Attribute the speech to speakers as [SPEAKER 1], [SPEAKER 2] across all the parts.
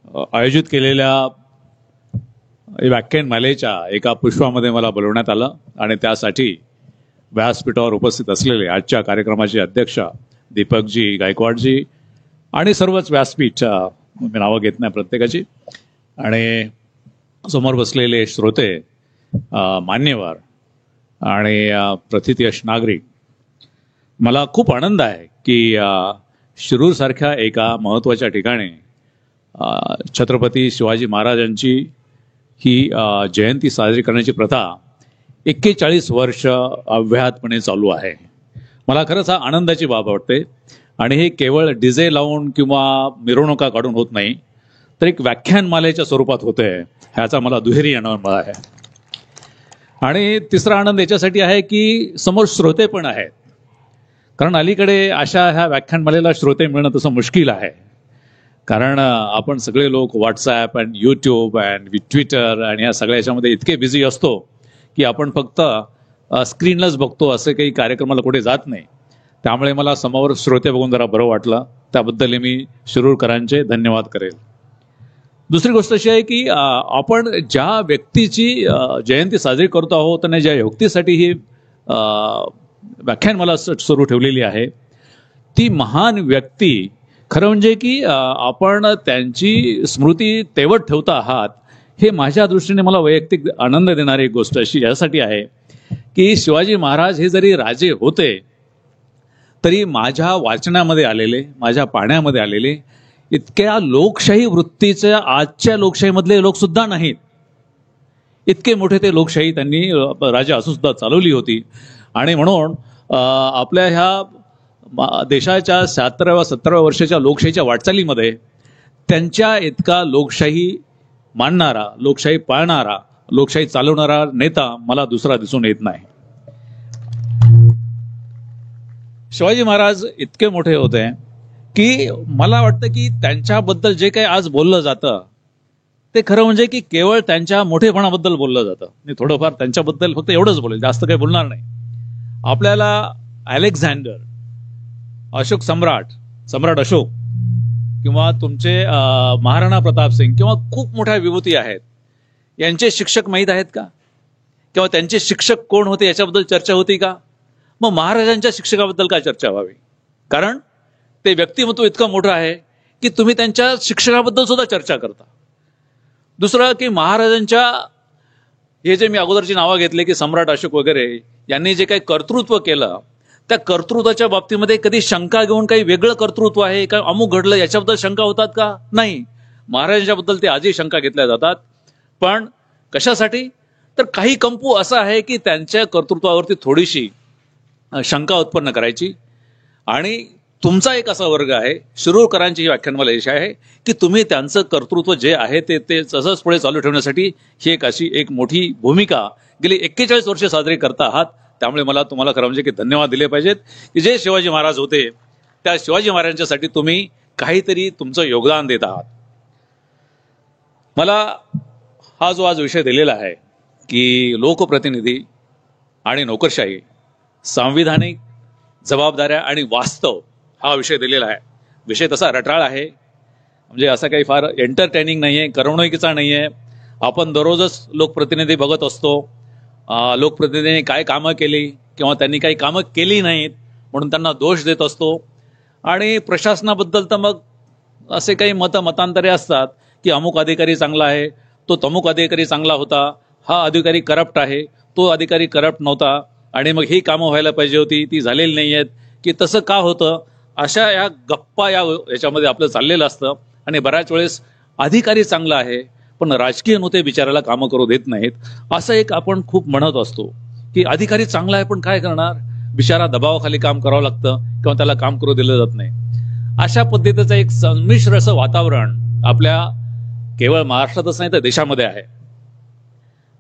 [SPEAKER 1] आयोजित केलेल्या व्याख्यानमालेच्या एका पुष्पामध्ये मला बोलवण्यात आलं आणि त्यासाठी व्यासपीठावर उपस्थित असलेले आजच्या कार्यक्रमाचे अध्यक्ष दीपकजी गायकवाडजी आणि सर्वच व्यासपीठ, मी नावं घेत नाही प्रत्येकाची, आणि समोर बसलेले श्रोते, मान्यवर आणि प्रथितयश नागरिक, मला खूप आनंद आहे की शिरूरसारख्या एका महत्त्वाच्या ठिकाणी छत्रपती शिवाजी महाराजांची ही जयंती साजरी करण्याची प्रथा 41 वर्ष अव्याहतपणे चालू आहे. मला खरंच हा आनंदाची बाब वाटते आणि हे केवळ डीजे लावून किंवा मिरवणुका काढून होत नाही, तर एक व्याख्यानमालेच्या स्वरूपात होते, ह्याचा मला दुहेरी आनंद आहे. आणि तिसरा आनंद याच्यासाठी आहे की समोर श्रोते पण आहेत, कारण अलीकडे अशा ह्या व्याख्यानमालेला श्रोते मिळणं तसं मुश्किल आहे. कारण आपण सगळे लोक WhatsApp and YouTube and Twitter आणि या सगळ्या याच्यामध्ये इतके बिझी असतो की आपण फक्त स्क्रीनलाच बघतो, असे काही कार्यक्रमाला कुठे जात नाही. त्यामुळे मला समोर श्रोते बघून जरा बरं वाटलं, त्याबद्दल मी शिरूरकरांचे धन्यवाद करेल. दुसरी गोष्ट अशी आहे की आपण ज्या व्यक्तीची जयंती साजरी करतो आहोत आणि ज्या व्यक्तीसाठी ही व्याख्यान मला सुरू ठेवलेली आहे, ती महान व्यक्ती खरं म्हणजे की आपण त्यांची स्मृती तेवढ ठेवता आहात, हे माझ्या दृष्टीने मला वैयक्तिक आनंद देणारी गोष्ट अशी यासाठी आहे की शिवाजी महाराज हे जरी राजे होते तरी माझ्या वाचनामध्ये आलेले, माझ्या पाहण्यामध्ये आलेले इतक्या लोकशाही वृत्तीच्या आजच्या लोकशाहीमधले लोक सुद्धा नाहीत. इतके मोठे ते लोकशाही त्यांनी राजा असून सुद्धा चालवली होती. आणि म्हणून आपल्या ह्या देशाच्या 76-17व्या वर्षाच्या लोकशाहीच्या वाटचालीमध्ये त्यांच्या इतका लोकशाही मानणारा, लोकशाही पाळणारा, लोकशाही चालवणारा नेता मला दुसरा दिसून येत नाही. शिवाजी महाराज इतके मोठे होते की मला वाटतं की त्यांच्याबद्दल जे काही आज बोललं जातं ते खरं म्हणजे की केवळ त्यांच्या मोठेपणाबद्दल बोललं जातं. मी थोडंफार त्यांच्याबद्दल फक्त एवढंच बोलेल, जास्त काही बोलणार नाही. आपल्याला अलेक्झांडर, अशोक सम्राट अशोक किंवा तुमचे महाराणा प्रताप सिंग किंवा खूप मोठ्या विभूती आहेत, यांचे शिक्षक माहीत आहेत का? किंवा त्यांचे शिक्षक कोण होते याच्याबद्दल चर्चा होती का? मग महाराजांच्या शिक्षकाबद्दल काय चर्चा व्हावी? कारण ते व्यक्तिमत्व इतकं मोठं आहे की तुम्ही त्यांच्या शिक्षकाबद्दल सुद्धा चर्चा करता. दुसरं की महाराजांच्या हे जे मी अगोदरची नावं घेतले की सम्राट अशोक वगैरे यांनी जे काही कर्तृत्व केलं, त्या कर्तृत्वाच्या बाबतीमध्ये कधी शंका घेऊन काही वेगळं कर्तृत्व आहे का, अमुक घडलं याच्याबद्दल शंका होतात का? नाही. महाराजांच्याबद्दल ते आजही शंका घेतल्या जातात. पण कशासाठी? तर काही कंपू असं आहे की त्यांच्या कर्तृत्वावरती थोडीशी शंका उत्पन्न करायची. आणि तुमचा एक असा वर्ग आहे, शिरूरकरांची ही व्याख्यानमाला अशी आहे की तुम्ही त्यांचं कर्तृत्व जे आहे ते तसंच पुढे चालू ठेवण्यासाठी ही एक अशी एक मोठी भूमिका गेली 41 वर्ष साजरी करता आहात. त्यामुळे मला तुम्हाला खरं म्हणजे की धन्यवाद दिले पाहिजेत की जे शिवाजी महाराज होते त्या शिवाजी महाराजांच्यासाठी तुम्ही काहीतरी तुमचं योगदान देत आहात. मला हा जो आज विषय दिलेला आहे की लोकप्रतिनिधी आणि नोकरशाही, सांविधानिक जबाबदाऱ्या आणि वास्तव, हा विषय दिलेला आहे. विषय तसा रटाळ आहे, म्हणजे असा काही फार एंटरटेनिंग नाही आहे, करमणुकीचा नाही आहे. आपण दररोजच लोकप्रतिनिधी बघत असतो, लोकप्रतिनिधींनी काय कामं केली किंवा त्यांनी काही कामं केली नाहीत म्हणून त्यांना दोष देत असतो. आणि प्रशासनाबद्दल तर मग असे काही मतांतरे असतात की अमुक अधिकारी चांगला आहे, तो तमुक अधिकारी चांगला होता, हा अधिकारी करप्ट आहे, तो अधिकारी करप्ट नव्हता, आणि मग ही कामं व्हायला पाहिजे होती ती झालेली नाही आहेत, की तसं का होतं. अशा या गप्पा याच्यामध्ये आपलं चाललेलं असतं. आणि बऱ्याच वेळेस अधिकारी चांगला आहे पण राजकीय नेते बिचाराला कामं करू देत नाहीत, असं एक आपण खूप म्हणत असतो की अधिकारी चांगला आहे पण काय करणार, बिचारा दबावाखाली काम करावं लागतं किंवा त्याला काम करू दिलं जात नाही. अशा पद्धतीचं एक संमिश्र असं वातावरण आपल्या केवळ महाराष्ट्रातच नाही तर देशामध्ये आहे.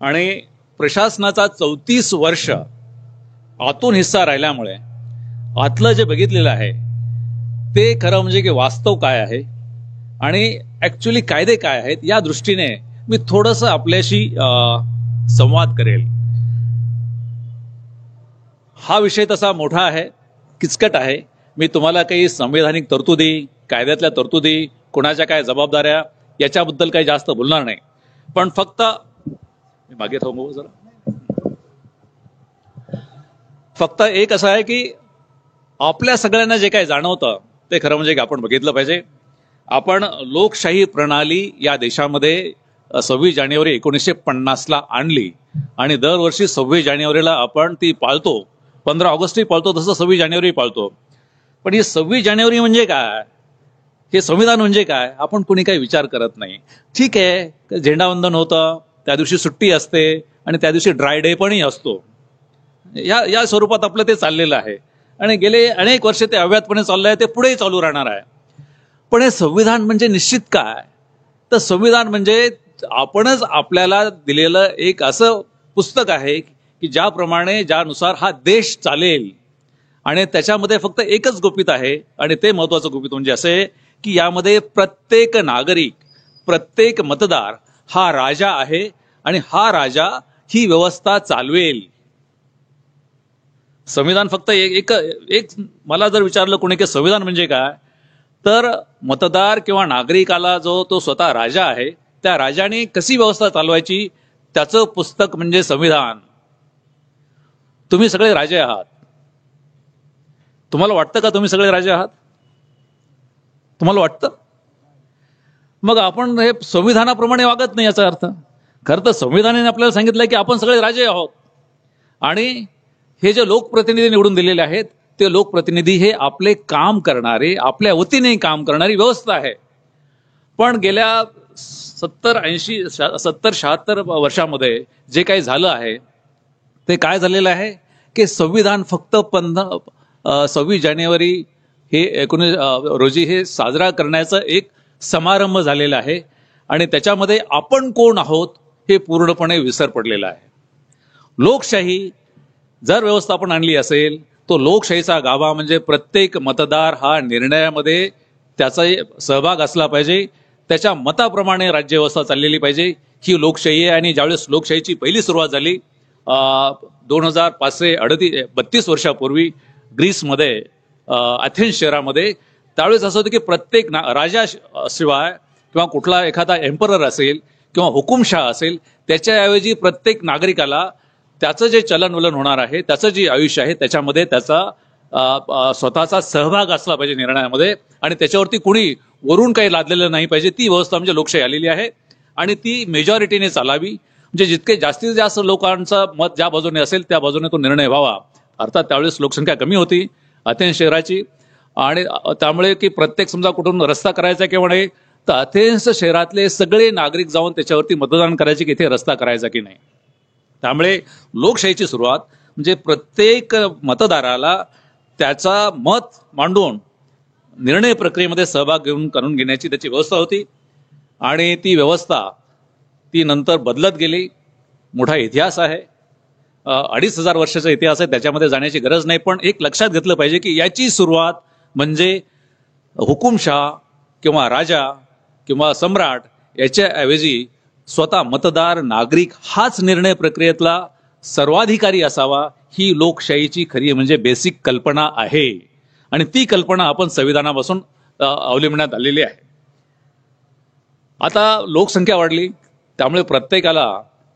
[SPEAKER 1] आणि प्रशासनाचा 34 वर्ष आतून हिस्सा राहिल्यामुळे आतलं जे बघितलेलं आहे ते खरं म्हणजे की वास्तव काय आहे आणि ऍक्च्युली कायदे काय आहेत या दृष्टीने मी थोडंसं आपल्याशी संवाद करेल. हा विषय तसा मोठा आहे, किचकट आहे. मी तुम्हाला काही संवैधानिक तरतुदी, कायद्यातल्या तरतुदी, कोणाच्या काय जबाबदाऱ्या याच्याबद्दल काही जास्त बोलणार नाही. पण फक्त मी मागे थांबू जरा. फक्त एक असं आहे की आपल्या सगळ्यांना जे काही जाणवतं ते खरं म्हणजे आपण बघितलं पाहिजे. आपण लोकशाही प्रणाली या देशामध्ये 26 जानेवारी 1950 आणली आणि दरवर्षी 26 जानेवारीला आपण ती पाळतो. 15 ऑगस्टही पाळतो, तसं 26 जानेवारी पाळतो. पण ही 26 जानेवारी म्हणजे काय, हे संविधान म्हणजे काय, आपण कोणी काही विचार करत नाही. ठीक आहे, झेंडावंदन होतं, त्या दिवशी सुट्टी असते आणि त्या दिवशी ड्राय डे पणही असतो. या स्वरूपात आपलं ते चाललेलं आहे आणि गेले अनेक वर्ष ते अव्याहतपणे चाललं आहे, ते पुढेही चालू राहणार आहे. पण हे संविधान म्हणजे निश्चित काय, तर संविधान म्हणजे आपणच आपल्याला दिलेलं एक असं पुस्तक आहे की ज्यानुसार हा देश चालेल. आणि त्याच्यामध्ये फक्त एकच गुपित आहे आणि ते महत्वाचं गुपित म्हणजे असे की यामध्ये प्रत्येक नागरिक, प्रत्येक मतदार हा राजा आहे आणि हा राजा ही व्यवस्था चालवेल. संविधान फक्त एक मला जर विचारलं कोणी की संविधान म्हणजे काय, तर मतदार किंवा नागरिकाला जो तो स्वतः राजा आहे, त्या राजाने कशी व्यवस्था चालवायची त्याचं पुस्तक म्हणजे संविधान. तुम्ही सगळे राजे आहात. तुम्हाला वाटतं का तुम्ही सगळे राजे आहात? तुम्हाला वाटतं? मग आपण हे संविधानाप्रमाणे वागत नाही याचा अर्थ. खरं तर संविधानाने आपल्याला सांगितलं की आपण सगळे राजे आहोत आणि हे जे लोकप्रतिनिधी निवडून दिलेले आहेत ते लोकप्रतिनिधी हे आपले काम करणारे, आपल्या वतीने काम करणारी व्यवस्था आहे. पण गेल्या 70-76 वर्षामध्ये जे काही झालं आहे ते काय झालेलं आहे की संविधान फक्त 26 जानेवारी हे 19 रोजी हे साजरा करण्याचा एक समारंभ झालेला आहे आणि त्याच्यामध्ये आपण कोण आहोत हे पूर्णपणे विसर पडलेला आहे. लोकशाही जर व्यवस्थापन आणली असेल तो लोकशाहीचा गाभा म्हणजे प्रत्येक मतदार हा निर्णयामध्ये त्याचा सहभाग असला पाहिजे, त्याच्या मताप्रमाणे राज्यव्यवस्था चाललेली पाहिजे. ही लोकशाही आहे. आणि ज्यावेळेस लोकशाहीची पहिली सुरुवात झाली 2532 वर्षापूर्वी ग्रीसमध्ये अथेन्स शहरामध्ये, त्यावेळेस असं होतं की प्रत्येक राजाशिवाय किंवा कुठला एखादा एम्परर असेल किंवा हुकुमशाह असेल त्याच्याऐवजी प्रत्येक नागरिकाला त्याचं जे चलनवलन होणार आहे, त्याचं जे आयुष्य आहे त्याच्यामध्ये त्याचा स्वतःचा सहभाग असला पाहिजे निर्णयामध्ये आणि त्याच्यावरती कुणी वरून काही लादलेलं नाही पाहिजे. ती व्यवस्था म्हणजे लोकशाही आलेली आहे आणि ती मेजॉरिटीने चालावी. म्हणजे जितके जास्तीत जास्त लोकांचं मत ज्या बाजूने असेल त्या बाजूने तो निर्णय व्हावा. अर्थात त्यावेळेस लोकसंख्या कमी होती अथेन्स शहराची आणि त्यामुळे की प्रत्येक समजा कुठून रस्ता करायचा किंवा नाही तर अथेन्स शहरातले सगळे नागरिक जाऊन त्याच्यावरती मतदान करायचे की इथे रस्ता करायचा की नाही. त्यामुळे लोकशाहीची सुरुवात म्हणजे प्रत्येक मतदाराला त्याचा मत मांडून निर्णय प्रक्रियेमध्ये सहभाग करून घेण्याची त्याची व्यवस्था होती आणि ती व्यवस्था ती नंतर बदलत गेली. मोठा इतिहास आहे, 2500 वर्षाचा इतिहास आहे, त्याच्यामध्ये जाण्याची गरज नाही. पण एक लक्षात घेतलं पाहिजे की याची सुरुवात म्हणजे हुकुमशाह किंवा राजा किंवा सम्राट याच्याऐवजी स्वतः मतदार नागरिक हाच निर्णय प्रक्रियेतला सर्वाधिकारी असावा. ही लोकशाहीची खरी म्हणजे बेसिक कल्पना आहे आणि ती कल्पना आपण संविधानापासून अवलंबण्यात आलेली आहे. आता लोकसंख्या वाढली त्यामुळे प्रत्येकाला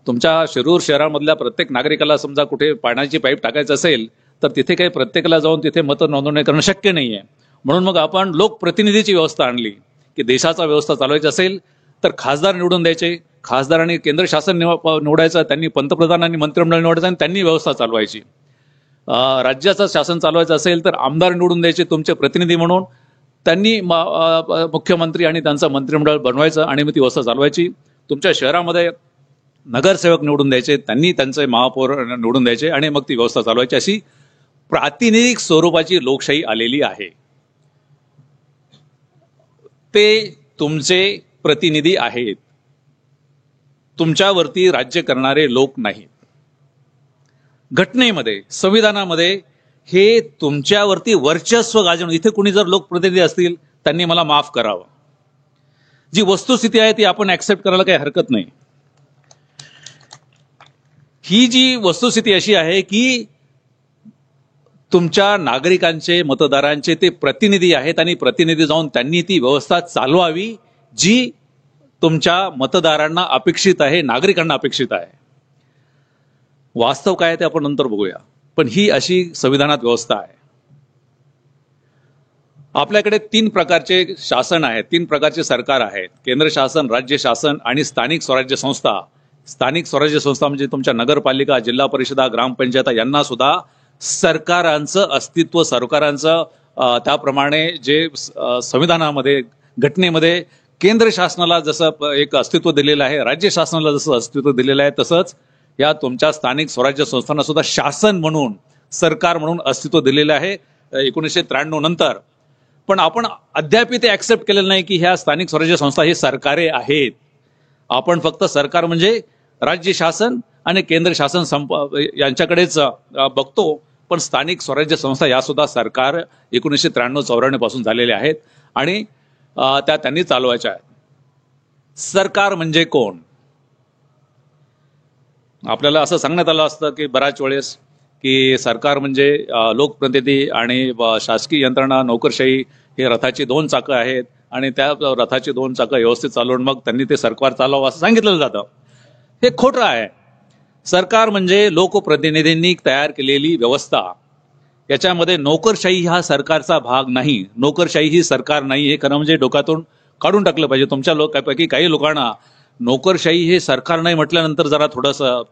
[SPEAKER 1] तुमच्या शिरूर शहरामधल्या प्रत्येक नागरिकाला समजा कुठे पाण्याची पाईप टाकायचं असेल तर तिथे काही प्रत्येकाला जाऊन तिथे मतं नोंदवणे करणं शक्य नाहीये. म्हणून मग आपण लोकप्रतिनिधीची व्यवस्था आणली की देशाचा व्यवस्था चालवायची असेल तर खासदार निवडून द्यायचे, खासदारांनी केंद्र शासन निवडायचं, त्यांनी पंतप्रधानांनी मंत्रिमंडळ निवडायचं आणि त्यांनी व्यवस्था चालवायची. राज्याचं शासन चालवायचं असेल तर आमदार निवडून द्यायचे तुमचे प्रतिनिधी म्हणून, त्यांनी मुख्यमंत्री आणि त्यांचं मंत्रिमंडळ बनवायचं आणि मग ती व्यवस्था चालवायची. तुमच्या शहरामध्ये नगरसेवक निवडून द्यायचे, त्यांनी त्यांचे महापौर निवडून द्यायचे आणि मग ती व्यवस्था चालवायची. अशी प्रातिनिधिक स्वरूपाची लोकशाही आलेली आहे. ते तुमचे प्रतिनिधी आहेत, तुमच्यावरती राज्य करणारे लोक नाहीत. घटनेमध्ये संविधानामध्ये हे तुमच्यावरती वर्चस्व गाजवणं, इथे कुणी जर लोकप्रतिनिधी असतील त्यांनी मला माफ करावं. जी वस्तुस्थिती आहे ती आपण ऍक्सेप्ट करायला काही हरकत नाही. ही जी वस्तुस्थिती अशी आहे की तुमच्या नागरिकांचे, मतदारांचे ते प्रतिनिधी आहेत आणि प्रतिनिधी जाऊन त्यांनी ती व्यवस्था चालवावी जी तुमच्या मतदारांना अपेक्षित आहे, नागरिकांना अपेक्षित आहे. वास्तव काय आहे ते आपण नंतर बघूया, पण ही अशी संविधानात व्यवस्था आहे. आपल्याकडे 3 प्रकारचे शासन आहेत, 3 प्रकारचे सरकार आहेत. केंद्र शासन, राज्य शासन आणि स्थानिक स्वराज्य संस्था. स्थानिक स्वराज्य संस्था म्हणजे तुमच्या नगरपालिका, जिल्हा परिषदा, ग्रामपंचायत यांना सुद्धा सरकारांचं अस्तित्व, सरकारांचं त्याप्रमाणे जे संविधानामध्ये, घटनेमध्ये केंद्र शासनाला जसं एक अस्तित्व दिलेलं आहे, राज्य शासनाला जसं अस्तित्व दिलेलं आहे, तसंच या तुमच्या स्थानिक स्वराज्य संस्थांना सुद्धा शासन म्हणून, सरकार म्हणून अस्तित्व दिलेलं आहे 1993 नंतर. पण आपण अद्याप ते ऍक्सेप्ट केलेलं नाही की ह्या स्थानिक स्वराज्य संस्था हे सरकारे आहेत. आपण फक्त सरकार म्हणजे राज्य शासन आणि केंद्र शासन यांच्याकडेच बघतो. पण स्थानिक स्वराज्य संस्था या सुद्धा सरकार 1993-94 पासून झालेल्या आहेत आणि त्या त्यांनी चालवायच्या आहेत. सरकार म्हणजे कोण? आपल्याला असं सांगण्यात आलं असतं की बऱ्याच वेळेस की सरकार म्हणजे लोकप्रतिनिधी आणि शासकीय यंत्रणा, नोकरशाही हे रथाची 2 चाकं आहेत आणि त्या रथाची 2 चाकं व्यवस्थित चालवून मग त्यांनी ते सरकार चालवावं असं सांगितलं जातं. हे खोटं आहे. सरकार म्हणजे लोकप्रतिनिधींनी तयार केलेली व्यवस्था. याच्यामध्ये नोकरशाही हा सरकारचा भाग नाही. नोकरशाही ही सरकार नाही, हे खरं म्हणजे डोक्यातून काढून टाकलं पाहिजे. तुमच्या लोकांपैकी काही लोकांना नोकरशाही हे सरकार नाही म्हटल्यानंतर जरा थोडंसं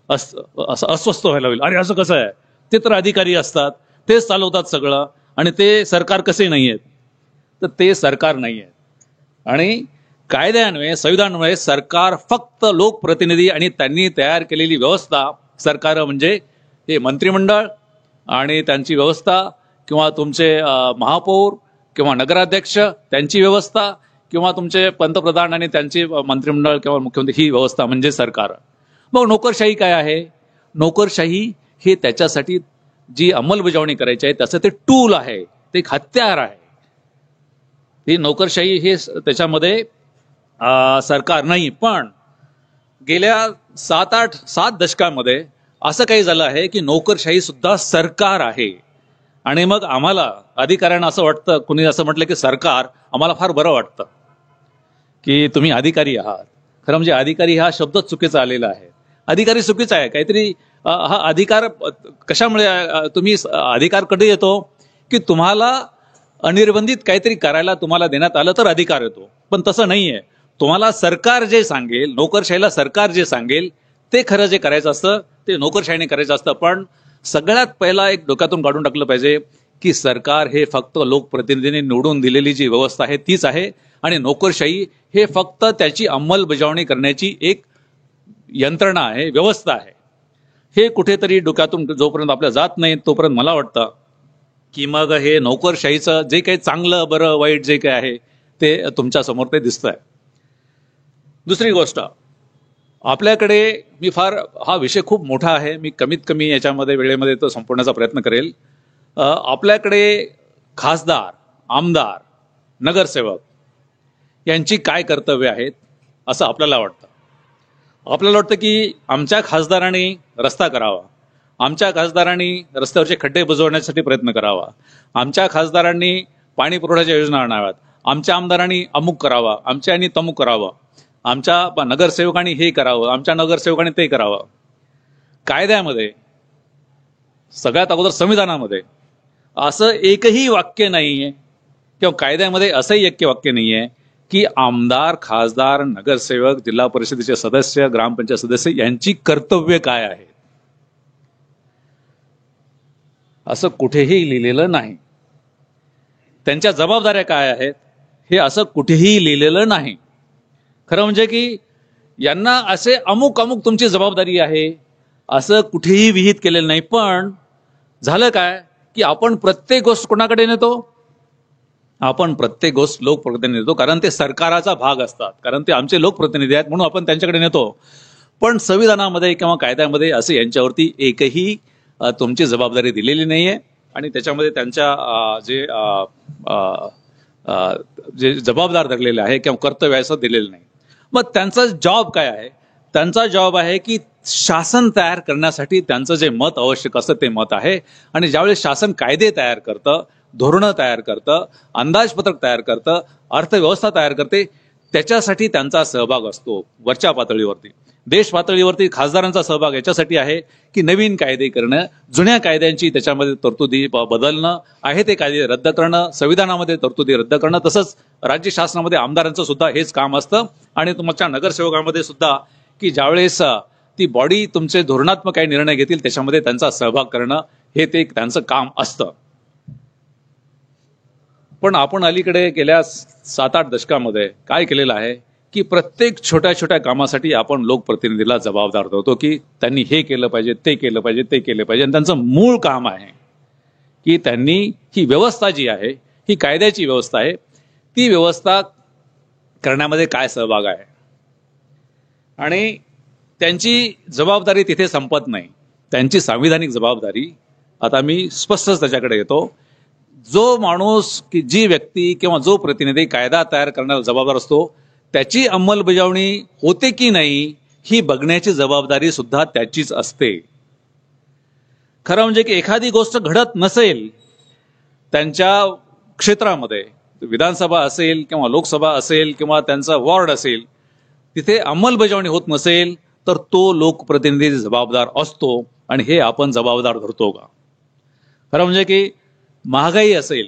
[SPEAKER 1] अस्वस्थ व्हायला होईल. अरे असं कसं आहे? ते तर अधिकारी असतात, तेच चालवतात सगळं, आणि ते सरकार कसे नाही आहेत? तर ते सरकार नाही आहे. आणि कायद्यान्वये, संविधानान्वये सरकार फक्त लोकप्रतिनिधी आणि त्यांनी तयार केलेली व्यवस्था. सरकार म्हणजे हे मंत्रिमंडळ आणि त्यांची व्यवस्था, किंवा तुमचे महापौर किंवा नगराध्यक्ष त्यांची व्यवस्था, किंवा तुमचे पंतप्रधान आणि त्यांचे मंत्रिमंडळ किंवा मुख्यमंत्री, ही व्यवस्था म्हणजे सरकार. मग नोकरशाही काय आहे? नोकरशाही हे त्याच्यासाठी जी अंमलबजावणी करायची आहे त्याचं ते टूल आहे, ते एक हत्यार आहे. ही नोकरशाही हे त्याच्यामध्ये सरकार नाही. पण गेल्या 7 दशकांमध्ये असं काही झालं आहे की नोकरशाही सुद्धा सरकार आहे. आणि मग आम्हाला अधिकाऱ्यांना असं वाटतं, कुणी असं म्हटलं की सरकार, आम्हाला फार बरं वाटतं की तुम्ही अधिकारी आहात. खरं म्हणजे अधिकारी हा शब्द चुकीचा आलेला आहे. अधिकारी चुकीचा आहे. काहीतरी हा अधिकार कशामुळे, तुम्ही अधिकार कधी येतो की तुम्हाला अनिर्बंधित काहीतरी करायला तुम्हाला देण्यात आलं तर अधिकार येतो. पण तसं नाहीये. तुम्हाला सरकार जे सांगेल, नोकरशाहीला सरकार जे सांगेल ते खरं जे करायचं असतं ते नोकरशाहीने करायचं असतं. पण सगळ्यात पहिला एक डोक्यातून काढून टाकलं पाहिजे की सरकार हे फक्त लोकप्रतिनिधींनी निवडून दिलेली जी व्यवस्था आहे तीच आहे, आणि नोकरशाही हे फक्त त्याची अंमलबजावणी करण्याची एक यंत्रणा आहे, व्यवस्था आहे. हे कुठेतरी डोक्यातून जोपर्यंत आपल्या जात नाही तोपर्यंत मला वाटतं की मग हे नोकरशाहीचं जे काही चांगलं, बरं, वाईट जे काही आहे ते तुमच्या समोर ते दिसतंय. दुसरी गोष्ट, आपल्याकडे, हा विषय खूप मोठा आहे, मी कमीत कमी याच्यामध्ये वेळेमध्ये तो संपवण्याचा प्रयत्न करेल. आपल्याकडे खासदार, आमदार, नगरसेवक यांची काय कर्तव्य आहेत असं आपल्याला वाटतं. आपल्याला वाटतं की आमच्या खासदारांनी रस्ता करावा, आमच्या खासदारांनी रस्त्यावरचे खड्डे बुजवण्यासाठी प्रयत्न करावा, आमच्या खासदारांनी पाणी पुरवठ्याच्या योजना आणाव्यात, आमच्या आमदारांनी अमुक करावा, आमच्यानी तमुक करावं, आमच्या नगरसेवकांनी हे करावं, आमच्या नगरसेवकांनी ते करावं. कायद्यामध्ये, सगळ्यात अगोदर संविधानामध्ये असं एकही वाक्य नाहीये, किंवा कायद्यामध्ये असंही एक वाक्य नाहीये की आमदार, खासदार, नगरसेवक, जिल्हा परिषदेचे सदस्य, ग्रामपंचायत सदस्य यांची कर्तव्य काय आहे. असं कुठेही लिहिलेलं नाही. त्यांच्या जबाबदाऱ्या काय आहेत हे असं कुठेही लिहिलेलं नाही. खरं म्हणजे की यांना असे अमुक अमुक तुमची जबाबदारी आहे असं कुठेही विहित केलेलं नाही. पण झालं काय की आपण प्रत्येक गोष्ट कोणाकडे नेतो? आपण प्रत्येक गोष्ट लोकप्रतिनिधी नेतो, कारण ते सरकाराचा भाग असतात, कारण ते आमचे लोकप्रतिनिधी आहेत म्हणून आपण त्यांच्याकडे नेतो. पण संविधानामध्ये किंवा कायद्यामध्ये असे यांच्यावरती एकही तुमची जबाबदारी दिलेली नाहीये, आणि त्याच्यामध्ये त्यांच्या जे जबाबदार धरलेले आहे किंवा कर्तव्य आहे असं दिलेलं नाही. मग त्यांचा जॉब काय आहे? त्यांचा जॉब आहे की शासन तयार करण्यासाठी त्यांचं जे मत आवश्यक असतं ते मत आहे. आणि ज्यावेळेस शासन कायदे तयार करतं, धोरणं तयार करतं, अंदाजपत्रक तयार करतं, अर्थव्यवस्था तयार करते, त्याच्यासाठी त्यांचा सहभाग असतो वरच्या पातळीवरती. देश पातळीवरती खासदारांचा सहभाग याच्यासाठी आहे की नवीन कायदे करणं, जुन्या कायद्यांची त्याच्यामध्ये तरतुदी बदलणं, आहे ते कायदे रद्द करणं, संविधानामध्ये तरतुदी रद्द करणं. तसंच राज्य शासनामध्ये आमदारांचं सुद्धा हेच काम असतं. आणि तुमच्या नगरसेवकांमध्ये सुद्धा की ज्यावेळेस ती बॉडी तुमचे धोरणात्मक काही निर्णय घेतील त्याच्यामध्ये त्यांचा सहभाग करणं हे ते त्यांचं काम असतं. पण आपण अलीकडे गेल्या 7-8 दशकामध्ये काय केलेलं आहे की प्रत्येक छोट्या छोट्या कामासाठी आपण लोकप्रतिनिधीला जबाबदार धरतो की त्यांनी हे केलं पाहिजे, ते केलं पाहिजे, ते केलं पाहिजे. आणि त्यांचं मूळ काम आहे की त्यांनी ही व्यवस्था जी आहे, ही कायद्याची व्यवस्था आहे, ती व्यवस्था करण्यामध्ये काय सहभाग आहे. आणि त्यांची जबाबदारी तिथे संपत नाही. त्यांची सांविधानिक जबाबदारी, आता मी स्पष्टच त्याच्याकडे येतो, जो माणूस की जी व्यक्ती किंवा जो प्रतिनिधी कायदा तयार करण्याला जबाबदार असतो त्याची अंमलबजावणी होते की नाही ही बघण्याची जबाबदारी सुद्धा त्याचीच असते. खरं म्हणजे की एखादी गोष्ट घडत नसेल त्यांच्या क्षेत्रामध्ये, विधानसभा असेल किंवा लोकसभा असेल किंवा त्यांचा वॉर्ड असेल, तिथे अंमलबजावणी होत नसेल तर तो लोकप्रतिनिधी जबाबदार असतो. आणि हे आपण जबाबदार धरतो का? खरं म्हणजे की महागाई असेल,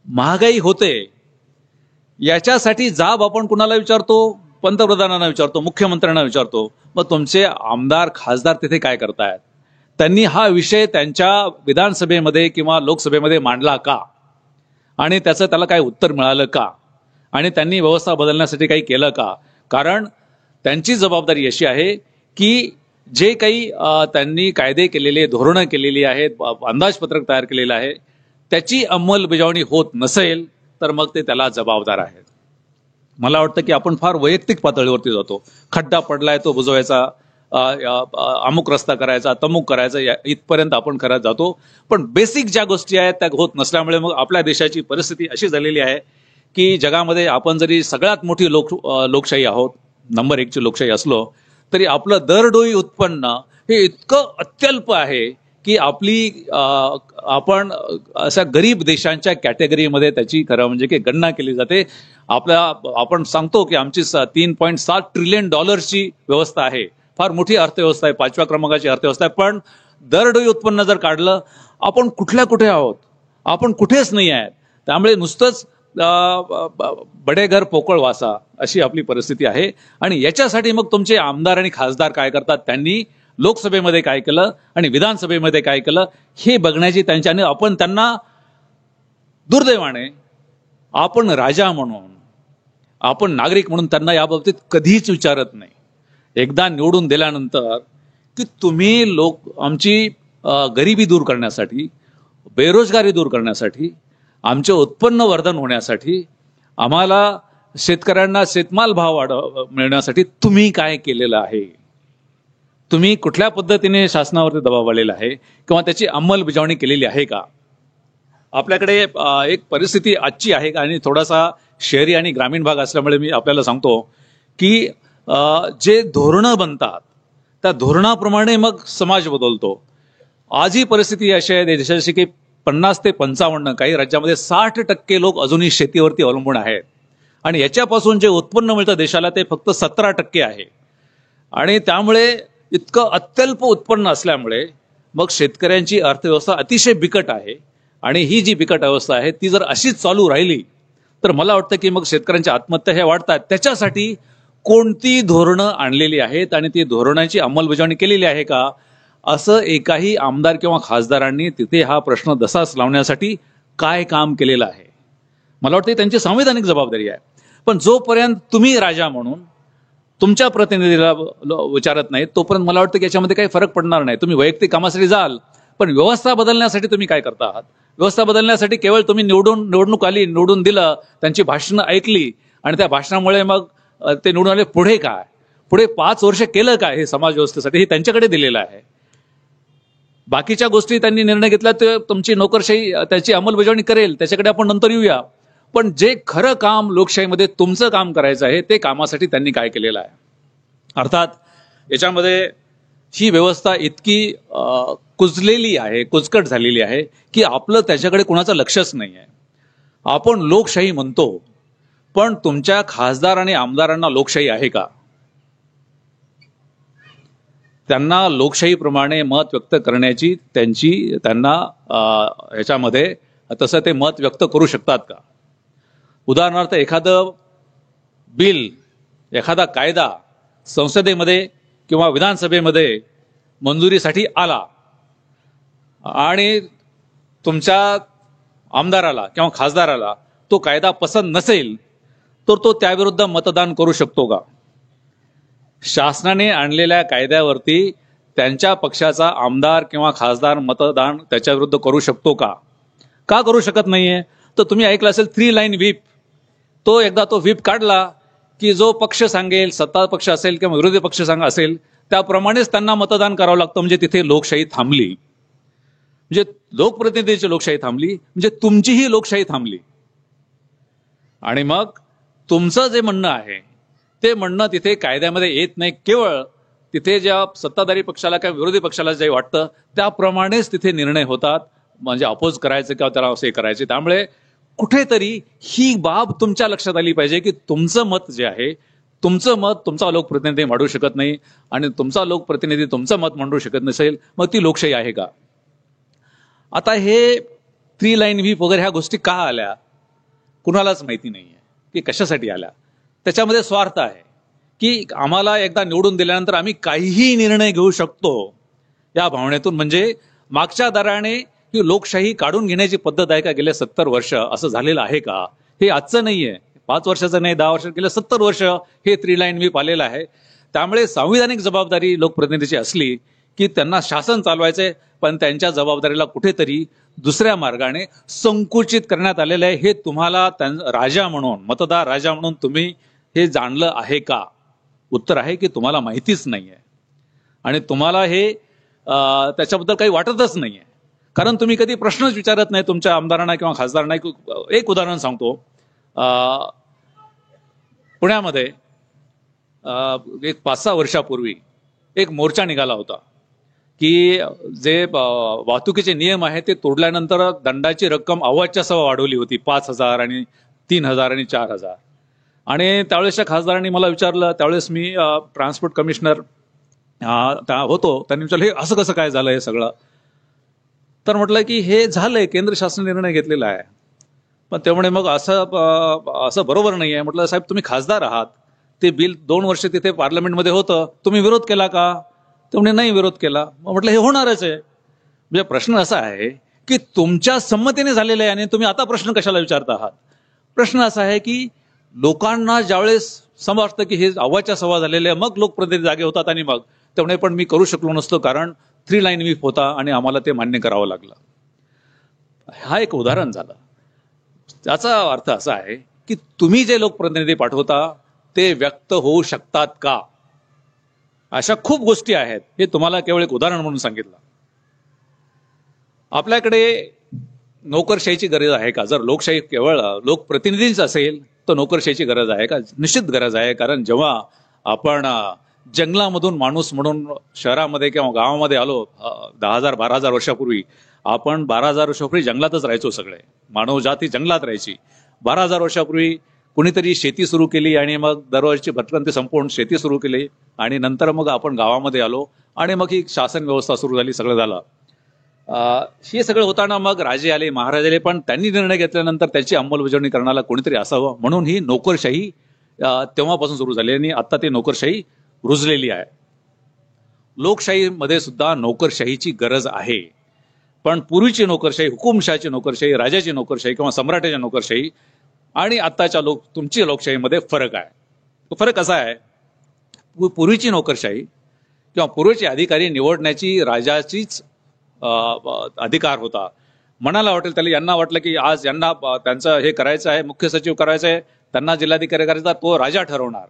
[SPEAKER 1] महागाई होते, याच्यासाठी जाब आपण कुणाला विचारतो? पंतप्रधानांना विचारतो, मुख्यमंत्र्यांना विचारतो. मग तुमचे आमदार खासदार तिथे काय करतायत? त्यांनी हा विषय त्यांच्या विधानसभेमध्ये किंवा लोकसभेमध्ये मांडला का? आणि त्याचं त्याला काय उत्तर मिळालं का? आणि त्यांनी व्यवस्था बदलण्यासाठी काही केलं का? कारण त्यांची जबाबदारी अशी आहे की जे काही त्यांनी कायदे केलेले, धोरणं केलेली आहेत, अंदाजपत्रक तयार केलेलं आहे, त्याची अंमलबजावणी होत नसेल तर मग ते त्याला जबाबदार आहेत. मला वाटतं की आपण फार वैयक्तिक पातळीवरती जातो. खड्डा पडलाय तो बुजवायचा, अमुक रस्ता करायचा, तमुक करायचा, इथपर्यंत आपण करत जातो. पण बेसिक ज्या गोष्टी आहेत त्या होत नसल्यामुळे मग आपल्या देशाची परिस्थिती अशी झालेली आहे की जगामध्ये आपण जरी सगळ्यात मोठी लोकशाही आहोत, नंबर 1 ची लोकशाही असलो तरी आपलं दरडोई उत्पन्न हे इतकं अत्यल्प आहे की आपण अशा गरीब देशांच्या कॅटेगरीमध्ये त्याची खरं म्हणजे की गणना केली जाते. आपण सांगतो की आमची $3.7 ट्रिलियन व्यवस्था आहे, फार मोठी अर्थव्यवस्था आहे, 5व्या क्रमांकाची अर्थव्यवस्था आहे. पण दरडोई उत्पन्न जर काढलं आपण कुठल्या कुठे आहोत? आपण कुठेच नाही आहेत. त्यामुळे नुसतंच बडे घर पोकळ वासा अशी आपली परिस्थिती आहे. आणि याच्यासाठी मग तुमचे आमदार आणि खासदार काय करतात? त्यांनी लोकसभेमध्ये काय केलं आणि विधानसभेमध्ये काय केलं हे बघण्याची त्यांच्याने, आपण त्यांना दुर्दैवाने आपण राजा म्हणून, आपण नागरिक म्हणून त्यांना याबाबतीत कधीच विचारत नाही. एकदा निवडून दिल्यानंतर की तुम्ही आमची गरिबी दूर करण्यासाठी, बेरोजगारी दूर करण्यासाठी, आमचे उत्पन्न वर्धन होण्यासाठी, आम्हाला शेतकऱ्यांना शेतमाल भाव मिळण्यासाठी तुम्ही काय केलेलं आहे? तुम्ही कुठल्या पद्धतीने शासनावरती दबाव आलेला आहे किंवा त्याची अंमलबजावणी केलेली आहे का? आपल्याकडे एक परिस्थिती आजची आहे आणि थोडासा शहरी आणि ग्रामीण भाग असल्यामुळे मी आपल्याला सांगतो की जे धोरणं बनतात त्या धोरणाप्रमाणे मग समाज बदलतो. आज ही परिस्थिती अशी आहे देशाची की 50 ते 55, काही राज्यामध्ये 60% लोक अजूनही शेतीवरती अवलंबून आहेत. आणि याच्यापासून जे उत्पन्न मिळतं देशाला ते फक्त 17% आहे. आणि त्यामुळे इतकं अत्यल्प उत्पन्न असल्यामुळे मग शेतकऱ्यांची अर्थव्यवस्था अतिशय बिकट आहे. आणि ही जी बिकट अवस्था आहे ती जर अशीच चालू राहिली तर मला वाटतं की मग शेतकऱ्यांच्या आत्महत्या ह्या वाढतात. त्याच्यासाठी कोणती धोरणं आणलेली आहेत आणि ती धोरणांची अंमलबजावणी केलेली आहे का, असं एकाही आमदार किंवा खासदारांनी तिथे हा प्रश्न दसास लावण्यासाठी काय काम केलेलं आहे? मला वाटतं त्यांची संवैधानिक जबाबदारी आहे. पण जोपर्यंत तुम्ही राजा म्हणून तुमच्या प्रतिनिधीला विचारत नाही तोपर्यंत मला वाटतं की याच्यामध्ये काही फरक पडणार नाही. तुम्ही वैयक्तिक कामासाठी जाल, पण व्यवस्था बदलण्यासाठी तुम्ही काय करता आहात? व्यवस्था बदलण्यासाठी केवळ तुम्ही निवडणूक आली, निवडून दिलं, त्यांची भाषणं ऐकली आणि त्या भाषणामुळे मग ते निवडून आले, पुढे काय? पुढे 5 वर्ष केलं काय हे समाज व्यवस्थेसाठी? हे त्यांच्याकडे दिलेलं आहे. बाकीच्या गोष्टी त्यांनी निर्णय घेतला ते तुमची नोकरशाही त्याची अंमलबजावणी करेल, त्याच्याकडे आपण नंतर येऊया. पण जे खरं काम लोकशाहीमध्ये तुमचं काम करायचं आहे ते कामासाठी त्यांनी काय केलेलं आहे? अर्थात याच्यामध्ये ही व्यवस्था इतकी कुजलेली आहे, कुचकट झालेली आहे की आपलं त्याच्याकडे कोणाचं लक्षच नाही आहे. आपण लोकशाही म्हणतो पण तुमच्या खासदार आणि आमदारांना लोकशाही आहे का? त्यांना लोकशाहीप्रमाणे मत व्यक्त करण्याची त्यांना ह्याच्यामध्ये तसं ते मत व्यक्त करू शकतात का? उदाहरणार्थ एखादं बिल, एखादा कायदा संसदेमध्ये किंवा विधानसभेमध्ये मंजुरीसाठी आला आणि तुमच्या आमदाराला किंवा खासदाराला तो कायदा पसंत नसेल तर तो त्याविरुद्ध मतदान करू शकतो का? शासनाने आणलेल्या कायद्यावरती त्यांच्या पक्षाचा आमदार किंवा खासदार मतदान त्याच्याविरुद्ध करू शकतो का? का करू शकत नाहीये? तर तुम्ही ऐकलं असेल 3 लाईन व्हीप. तो एकदा तो व्हीप काढला की जो पक्ष सांगेल, सत्ता पक्ष असेल किंवा विरोधी पक्ष असेल त्याप्रमाणेच त्यांना मतदान करावं लागतं. म्हणजे तिथे लोकशाही थांबली, म्हणजे लोकप्रतिनिधीची लोकशाही थांबली, म्हणजे तुमचीही लोकशाही थांबली. आणि मग तुमचं जे म्हणणं आहे ते म्हणणं तिथे कायद्यामध्ये येत नाही. केवळ तिथे ज्या सत्ताधारी पक्षाला किंवा विरोधी पक्षाला जे वाटतं त्याप्रमाणेच तिथे निर्णय होतात, म्हणजे अपोज करायचं किंवा त्याला असे करायचे. त्यामुळे कुठेतरी ही बाब तुमच्या लक्षात आली पाहिजे की तुमचं मत जे आहे, तुमचं मत तुमचा लोकप्रतिनिधी मांडू शकत नाही आणि तुमचा लोकप्रतिनिधी तुमचं मत मांडू शकत नसेल, मग ती लोकशाही आहे का? आता हे 3 लाईन व्हीप वगैरे ह्या गोष्टी का आल्या कुणालाच माहिती नाहीये की कशासाठी आल्या. त्याच्यामध्ये स्वार्थ आहे की आम्हाला एकदा निवडून दिल्यानंतर आम्ही काहीही निर्णय घेऊ शकतो या भावनेतून. म्हणजे मागच्या दाराने ही लोकशाही काढून घेण्याची पद्धत आहे का? गेले 70 वर्ष असं झालेलं आहे का? हे आजचं नाहीये, 5 वर्षाचं नाही, 10 वर्ष, गेले 70 वर्ष हे 3 लाईन व्हीप आलेलं आहे. त्यामुळे संविधानिक जबाबदारी लोकप्रतिनिधीची असली की त्यांना शासन चालवायचंय, पण त्यांच्या जबाबदारीला कुठेतरी दुसऱ्या मार्गाने संकुचित करण्यात आलेलं आहे. हे तुम्हाला राजा म्हणून, मतदार राजा म्हणून तुम्ही हे जाणलं आहे का? उत्तर आहे की तुम्हाला माहितीच नाहीये आणि तुम्हाला हे त्याच्याबद्दल काही वाटतच नाहीये. कारण तुम्ही कधी प्रश्नच विचारत नाही तुमच्या आमदारांना किंवा खासदारांना. एक उदाहरण सांगतो. पुण्यामध्ये एक 5-6 वर्षापूर्वी एक मोर्चा निघाला होता की जे वाहतुकीचे नियम आहेत ते तोडल्यानंतर दंडाची रक्कम अव्वाच्या सव्वा वाढवली होती. 5,000 आणि 3,000 आणि 4,000. आणि त्यावेळेसच्या खासदारांनी मला विचारलं, त्यावेळेस मी ट्रान्सपोर्ट कमिशनर होतो, त्यांनी विचारलं हे असं कसं काय झालं हे सगळं? तर म्हटलं की हे झालंय, केंद्र शासनाने निर्णय घेतलेला आहे. पण त्यामुळे मग असं बरोबर नाही आहे. म्हटलं साहेब तुम्ही खासदार आहात, ते बिल 2 वर्ष तिथे पार्लमेंटमध्ये होतं, तुम्ही विरोध केला का? त्यामुळे नाही विरोध केला. मग म्हटलं हे होणारच आहे. म्हणजे प्रश्न असा आहे की तुमच्या संमतीने झालेलं आहे आणि तुम्ही आता प्रश्न कशाला विचारत आहात? प्रश्न असा आहे की लोकांना ज्यावेळेस समजतं की हे अव्वाच्या सव्वा झालेले आहे, मग लोकप्रतिनिधी जागे होतात आणि मग त्यामुळे पण मी करू शकलो नसतो कारण 3 लाईन व्हीप होता आणि आम्हाला ते मान्य करावं लागलं. हा एक उदाहरण झालं. त्याचा अर्थ असा आहे की तुम्ही जे लोकप्रतिनिधी पाठवता ते व्यक्त होऊ शकतात का? अशा खूप गोष्टी आहेत. हे तुम्हाला केवळ एक उदाहरण म्हणून सांगितलं. आपल्याकडे नोकरशाहीची गरज आहे का? जर लोकशाही केवळ लोकप्रतिनिधीच असेल तर नोकरशाहीची गरज आहे का? निश्चित गरज आहे. कारण जेव्हा आपण जंगलामधून माणूस म्हणून शहरामध्ये किंवा गावामध्ये आलो 10,000-12,000 वर्षापूर्वी, आपण 12,000 वर्षापूर्वी जंगलातच राहायचो. सगळे मानव जाती जंगलात राहायची. 12,000 वर्षापूर्वी कुणीतरी शेती सुरू केली आणि मग दरवर्षी भटकंती संपवून शेती सुरू केली आणि नंतर मग आपण गावामध्ये आलो आणि मग ही शासन व्यवस्था सुरू झाली, सगळं झालं. हे सगळं होताना मग राजे आले, महाराज आले, पण त्यांनी निर्णय घेतल्यानंतर त्याची अंमलबजावणी करण्याला कोणीतरी असावं म्हणून ही नोकरशाही तेव्हापासून सुरू झाली आणि आता ती नोकरशाही रुजलेली आहे. लोकशाहीमध्ये सुद्धा नोकरशाहीची गरज आहे. पण पूर्वीची नोकरशाही, हुकुमशाहीची नोकरशाही, राजाची नोकरशाही किंवा सम्राटाची नोकरशाही आणि आताच्या तुमची लोकशाहीमध्ये फरक आहे. तो फरक असा आहे, पूर्वीची नोकरशाही किंवा पूर्वीचे अधिकारी निवडण्याची राजाचीच अधिकार होता. मनाला वाटेल त्याला, यांना वाटलं की आज यांना त्यांचं हे करायचं आहे, मुख्य सचिव करायचं आहे, त्यांना जिल्हाधिकारी करायचा, तो राजा ठरवणार.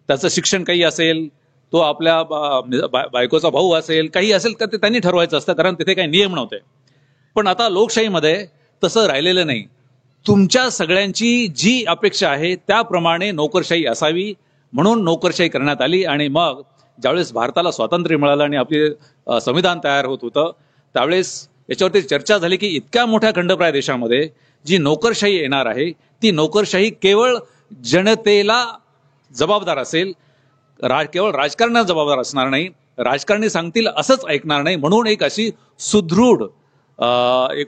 [SPEAKER 1] त्याचं शिक्षण काही असेल, तो आपल्या बायकोचा भाऊ असेल, काही असेल तर ते त्यांनी ठरवायचं असतं, कारण तिथे काही नियम नव्हते. पण आता लोकशाहीमध्ये तसं राहिलेलं नाही. तुमच्या सगळ्यांची जी अपेक्षा आहे त्याप्रमाणे नोकरशाही असावी म्हणून नोकरशाही करण्यात आली. आणि मग ज्यावेळेस भारताला स्वातंत्र्य मिळालं आणि आपले संविधान तयार होत होतं त्यावेळेस याच्यावरती चर्चा झाली की इतक्या मोठ्या खंडप्राय देशामध्ये जी नोकरशाही येणार आहे ती नोकरशाही केवळ जनतेला जबाबदार असेल, केवळ राजकारणाला जबाबदार असणार नाही, राजकारणी सांगतील असंच ऐकणार नाही, म्हणून एक अशी सुदृढ एक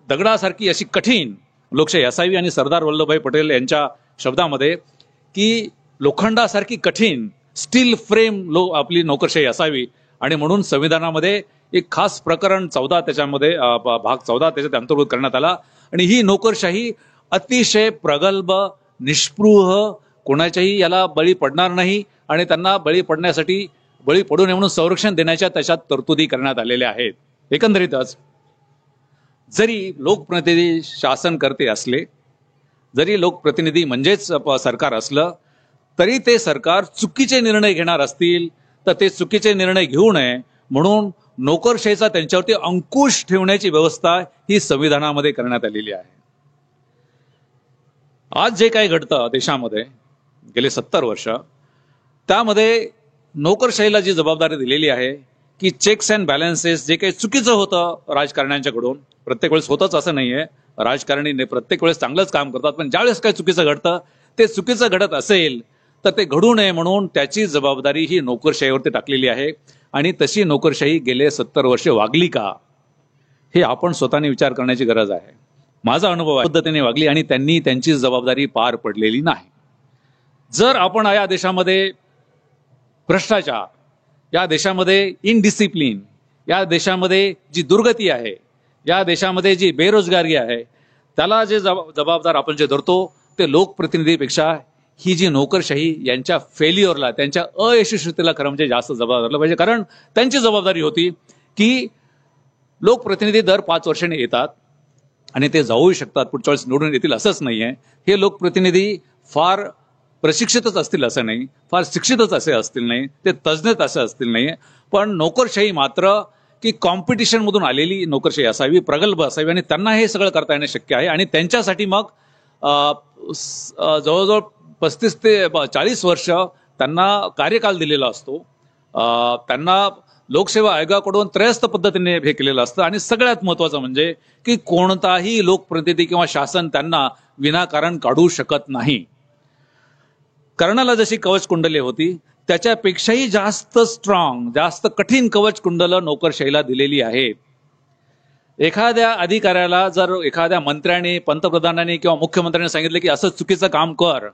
[SPEAKER 1] दगडासारखी अशी कठीण लोकशाही असावी. आणि सरदार वल्लभभाई पटेल यांच्या शब्दामध्ये की लोखंडासारखी कठीण स्टील फ्रेम आपली नोकरशाही असावी. आणि म्हणून संविधानामध्ये एक खास प्रकरण 14 त्याच्यामध्ये भाग 14 त्याच्यात अंतर्भूत करण्यात आला. आणि ही नोकरशाही अतिशय प्रगल्भ, निष्पृह, कोणाच्याही याला बळी पडणार नाही आणि त्यांना बळी पडू नये म्हणून संरक्षण देण्याच्या त्याच्यात तरतुदी करण्यात आलेल्या आहेत. एकंदरीतच जरी लोकप्रतिनिधी शासनकर्ते असले, जरी लोकप्रतिनिधी म्हणजेच सरकार असलं, तरी ते सरकार चुकीचे निर्णय घेणार असतील तर ते चुकीचे निर्णय घेऊ नये म्हणून नोकरशाहीचा त्यांच्यावरती अंकुश ठेवण्याची व्यवस्था ही संविधानामध्ये करण्यात आलेली आहे. आज जे काही घडतं देशामध्ये गेले 70 वर्ष, त्यामध्ये नोकरशाहीला जी जबाबदारी दिलेली आहे की चेक्स अँड बॅलन्सेस, जे काही चुकीचं होतं राजकारण्यांच्याकडून, प्रत्येक वेळेस होतच असं नाहीये, राजकारणी प्रत्येक वेळेस चांगलंच काम करतात, पण ज्यावेळेस काही चुकीचं घडतं, ते चुकीचं घडत असेल तर ते घडू नये म्हणून त्याची जबाबदारी ही नोकरशाहीवरती टाकलेली आहे. आणि तशी नोकरशाही गेले 70 वर्ष वागली का, हे आपण स्वतःने विचार करण्याची गरज आहे. माझा अनुभव आहे पद्धतीने वागली आणि त्यांनी त्यांची जबाबदारी पार पडलेली नाही. जर आपण या देशामध्ये भ्रष्टाचार, या देशामध्ये इनडिसिप्लिन, या देशामध्ये जी दुर्गती आहे, या देशामध्ये जी बेरोजगारी आहे, त्याला जे जबाबदार आपण जे धरतो ते लोकप्रतिनिधीपेक्षा ही जी नोकरशाही यांच्या फेल्युअरला, त्यांच्या अयशस्वीतेला खरं म्हणजे जास्त जबाबदार धरलं पाहिजे. कारण त्यांची जबाबदारी होती की लोकप्रतिनिधी दर 5 वर्षांनी येतात आणि ते जाऊही शकतात, पुढच्या वेळेस निवडून येतील असंच नाहीये. हे लोकप्रतिनिधी फार प्रशिक्षितच असतील असं नाही, फार शिक्षितच असे असतील नाही, ते तज्ज्ञच असे असतील नाही, पण नोकरशाही मात्र की कॉम्पिटिशन मधून आलेली नोकरशाही असावी, प्रगल्भ असावी आणि त्यांना हे सगळं करता येणं शक्य आहे. आणि त्यांच्यासाठी मग जवळजवळ 35 ते 40 वर्ष त्यांना कार्यकाल दिलेला असतो. त्यांना लोकसेवा आयोगाकडून त्रयस्थ पद्धतीने हे केलेलं असतं. आणि सगळ्यात महत्वाचं म्हणजे की कोणताही लोकप्रतिनिधी किंवा शासन त्यांना विनाकारण काढू शकत नाही. कर्णाला जशी कवच कुंडले होती त्याच्यापेक्षाही जास्त स्ट्रॉंग, जास्त कठीण कवच कुंडलं नोकरशाहीला दिलेली आहेत. एखाद्या अधिकाऱ्याला जर एखाद्या मंत्र्याने, पंतप्रधानांनी किंवा मुख्यमंत्र्यांनी सांगितलं की असं चुकीचं काम कर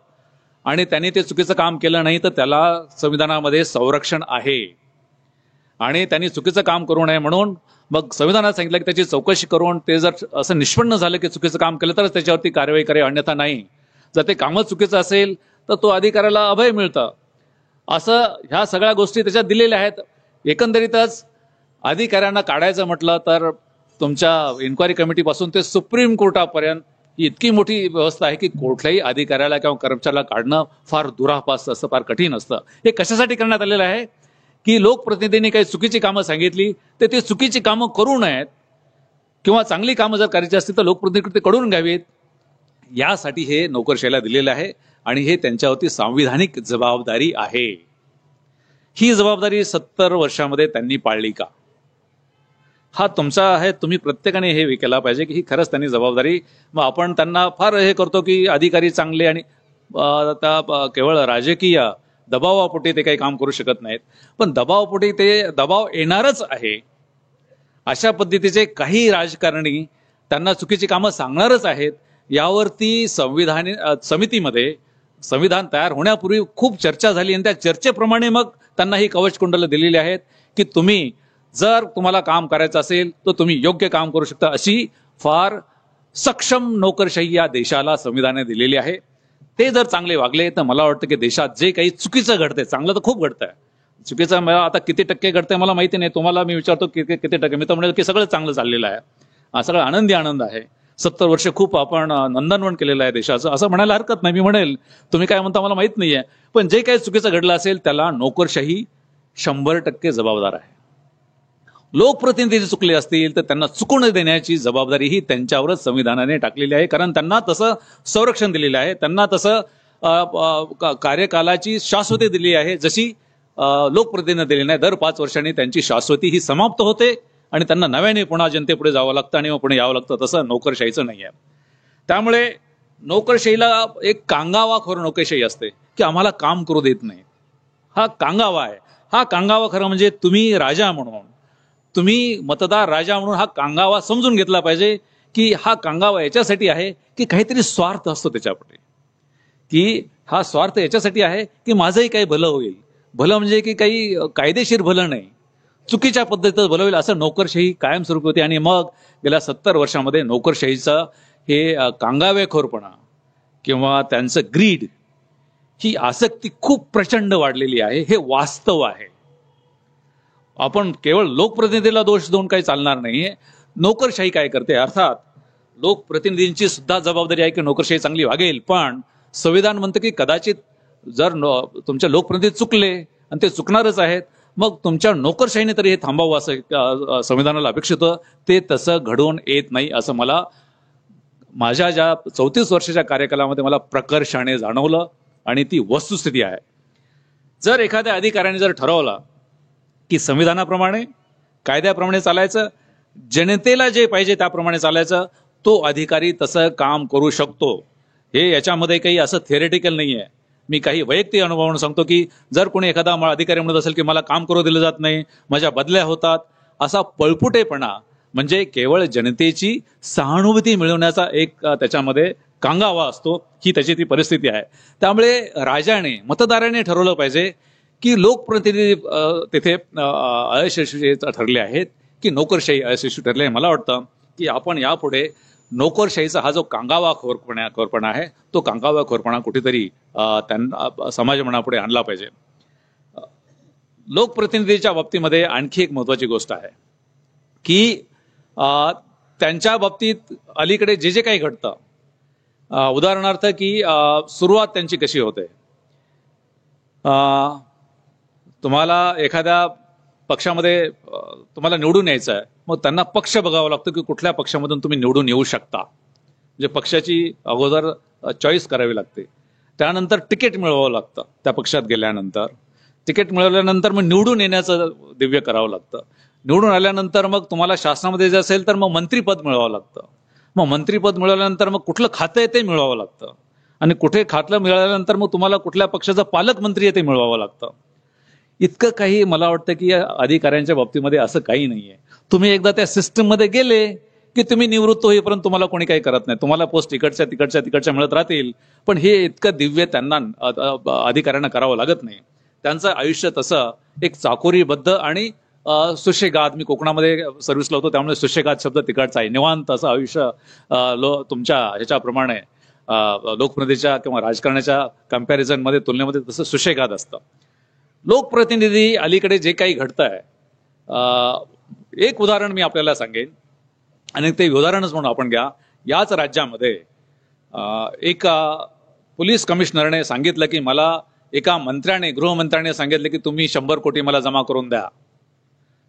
[SPEAKER 1] आणि त्यांनी ते चुकीचं काम केलं नाही तर त्याला संविधानामध्ये संरक्षण आहे. आणि त्यांनी चुकीचं काम करू नये म्हणून मग संविधानात सांगितलं की त्याची चौकशी करून ते जर असं निष्पन्न झालं की चुकीचं काम केलं तरच त्याच्यावरती कारवाई करे, अन्यथा नाही. जर ते कामच चुकीचं असेल तर तो अधिकाऱ्याला अभय मिळतं. असं ह्या सगळ्या गोष्टी त्याच्यात दिलेल्या आहेत. एकंदरीतच अधिकाऱ्यांना काढायचं म्हटलं तर तुमच्या इन्क्वायरी कमिटीपासून ते सुप्रीम कोर्टापर्यंत ही इतकी मोठी व्यवस्था आहे की कुठल्याही अधिकाऱ्याला किंवा कर्मचाऱ्याला काढणं फार दुरापास्त असतं, फार कठीण असतं. हे कशासाठी करण्यात आलेलं आहे की लोकप्रतिनिधींनी काही चुकीची कामं सांगितली तर ते चुकीची कामं करू नयेत किंवा चांगली कामं जर करायची असतील तर लोकप्रतिनिधी कडून घ्यावीत, यासाठी हे नोकरशाहीला दिलेलं आहे. आणि हे त्यांच्यावरती सांविधानिक जबाबदारी आहे. ही जबाबदारी 70 वर्षामध्ये त्यांनी पाळली का, हा तुमचा आहे. तुम्ही प्रत्येकाने हे केला पाहिजे की ही खरंच त्यांनी जबाबदारी. मग आपण त्यांना फार हे करतो की अधिकारी चांगले आणि केवळ राजकीय दबावापोटी ते काही काम करू शकत नाहीत, पण दबावापोटी ते दबाव येणारच आहे. अशा पद्धतीचे काही राजकारणी त्यांना चुकीची कामं सांगणारच आहेत. यावरती समितीमध्ये संविधान तयार होण्यापूर्वी खूप चर्चा झाली आणि त्या चर्चेप्रमाणे मग त्यांना ही कवच कुंडलं दिलेली आहेत की तुम्ही जर तुम्हाला काम करायचं असेल तर तुम्ही योग्य काम करू शकता. अशी फार सक्षम नोकरशाही या देशाला संविधानाने दिलेली आहे. ते जर चांगले वागले तर मला वाटतं की देशात जे काही चुकीचं घडतंय, चांगलं तर खूप घडतंय, चुकीचं मला आता किती टक्के घडतंय मला माहिती नाही, तुम्हाला मी विचारतो किती टक्के. मी तर म्हणेल की सगळं चांगलं चाललेलं आहे, सगळं आनंदी आनंद आहे. 70 वर्ष खूप आपण नंदनवन केलेलं आहे देशाचं, असं म्हणायला हरकत नाही. मी म्हणेल तुम्ही काय म्हणता मला माहित नाहीये, पण जे काही चुकीचं घडलं असेल त्याला नोकरशाही 100% जबाबदार आहे. लोकप्रतिनिधी चुकले असतील तर त्यांना चुकून देण्याची जबाबदारी ही त्यांच्यावरच संविधानाने टाकलेली आहे. कारण त्यांना तसं संरक्षण दिलेलं आहे, त्यांना तसं कार्यकालाची शाश्वती दिली आहे जशी लोकप्रतिनिधी दिली नाही. दर 5 वर्षांनी त्यांची शाश्वती ही समाप्त होते आणि त्यांना नव्याने पुन्हा जनतेपुढे जावं लागतं आणि मग पुढे यावं लागतं. तसं नोकरशाहीचं नाही आहे. त्यामुळे नोकरशाहीला एक कांगावाखोर नोकरशाही असते की आम्हाला काम करू देत नाही. हा कांगावा आहे. हा कांगावा खरं म्हणजे तुम्ही राजा म्हणून, तुम्ही मतदार राजा म्हणून हा कांगावा समजून घेतला पाहिजे की हा कांगावा याच्यासाठी आहे की काहीतरी स्वार्थ असतो त्याच्यापुढे, की हा स्वार्थ याच्यासाठी आहे की माझंही काही भलं होईल. भलं म्हणजे की काही कायदेशीर भलं नाही, चुकीच्या पद्धतीचं भलं होईल असं नोकरशाही कायमस्वरूपी होती. आणि मग गेल्या 70 वर्षामध्ये नोकरशाहीचं हे कांगावेखोरपणा किंवा त्यांचं ग्रीड, ही आसक्ती खूप प्रचंड वाढलेली आहे. हे वास्तव आहे. आपण केवळ लोकप्रतिनिधीला दोष देऊन काही चालणार नाहीये. नोकरशाही काय करते, अर्थात लोकप्रतिनिधींची सुद्धा जबाबदारी आहे की नोकरशाही चांगली वागेल. पण संविधान म्हणतं की कदाचित जर तुमचे लोकप्रतिनिधी चुकले, आणि ते चुकणारच आहेत, मग तुमच्या नोकरशाहीने तरी हे थांबावं असं संविधानाला अपेक्षित होतं. ते तसं घडून येत नाही असं मला माझ्या ज्या 34 वर्षाच्या कार्यकालामध्ये मला प्रकर्षाने जाणवलं. आणि ती वस्तुस्थिती आहे. जर एखाद्या अधिकाऱ्याने जर ठरवलं की संविधानाप्रमाणे कायद्याप्रमाणे चालायचं, जनतेला जे पाहिजे त्याप्रमाणे चालायचं, तो अधिकारी तसं काम करू शकतो. हे याच्यामध्ये काही असं थिअरेटिकल नाही आहे. मी काही वैयक्तिक अनुभवावरून सांगतो की जर कोणी एखादा अधिकारी म्हणत असेल की मला काम करू दिलं जात नाही, माझ्या बदल्या होतात, असा पळपुटेपणा म्हणजे केवळ जनतेची सहानुभूती मिळवण्याचा एक त्याच्यामध्ये कांगावा असतो, ही त्याची ती परिस्थिती आहे. त्यामुळे राजाने, मतदाराने ठरवलं पाहिजे की लोकप्रतिनिधी तिथे अयशस्वी ठरले आहेत की नोकरशाही अयशस्वी ठरले आहे. मला वाटतं की आपण यापुढे नोकरशाहीचा हा जो कांगावाखोरपणा आहे, तो कांगावाखोरपणा कुठेतरी त्यांना समाजमनापुढे आणला पाहिजे. लोकप्रतिनिधीच्या बाबतीमध्ये आणखी एक महत्वाची गोष्ट आहे की त्यांच्या बाबतीत अलीकडे जे जे काही घडतं, उदाहरणार्थ की सुरुवात त्यांची कशी होते. तुम्हाला एखाद्या पक्षामध्ये तुम्हाला निवडून यायचं आहे, मग त्यांना पक्ष बघावा लागतो की कुठल्या पक्षामधून तुम्ही निवडून येऊ शकता. म्हणजे पक्षाची अगोदर चॉईस करावी लागते. त्यानंतर तिकीट मिळवावं लागतं. त्या पक्षात गेल्यानंतर तिकीट मिळवल्यानंतर मग निवडून येण्याचं दिव्य करावं लागतं. निवडून आल्यानंतर मग तुम्हाला शासनामध्ये जे असेल तर मग मंत्रीपद मिळवावं लागतं. मग मंत्रीपद मिळवल्यानंतर मग कुठलं खातं आहे ते मिळवावं लागतं. आणि कुठे खातं मिळाल्यानंतर मग तुम्हाला कुठल्या पक्षाचा पालकमंत्री आहे ते मिळवावं लागतं. इतकं काही मला वाटतं की या अधिकाऱ्यांच्या बाबतीमध्ये असं काही नाहीये. तुम्ही एकदा त्या सिस्टम मध्ये गेले की तुम्ही निवृत्त होईपर्यंत तुम्हाला कोणी काही करत नाही. तुम्हाला पोस्ट तिकडच्या मिळत राहतील, पण हे इतकं दिव्य त्यांना अधिकाऱ्यांना करावं लागत नाही. त्यांचं आयुष्य तसं एक चाकोरीबद्ध आणि सुशेगाद, मी कोकणामध्ये सर्व्हिसला होतो त्यामुळे सुशेगाद शब्द तिकडचा आहे. निवांत असं आयुष्य तुमच्या ह्याच्याप्रमाणे लोकप्रतिनिधीच्या किंवा राजकारणाच्या कम्पॅरिझन मध्ये, तुलनेमध्ये तसं सुशेगाद असतं. लोकप्रतिनिधी अलीकडे जे काही घडतंय, एक उदाहरण मी आपल्याला सांगेन आणि ते उदाहरणच म्हणून आपण घ्या. याच राज्यामध्ये एका पोलीस कमिशनरने सांगितलं की मला एका मंत्र्याने, गृहमंत्र्याने सांगितलं की तुम्ही 100 कोटी मला जमा करून द्या.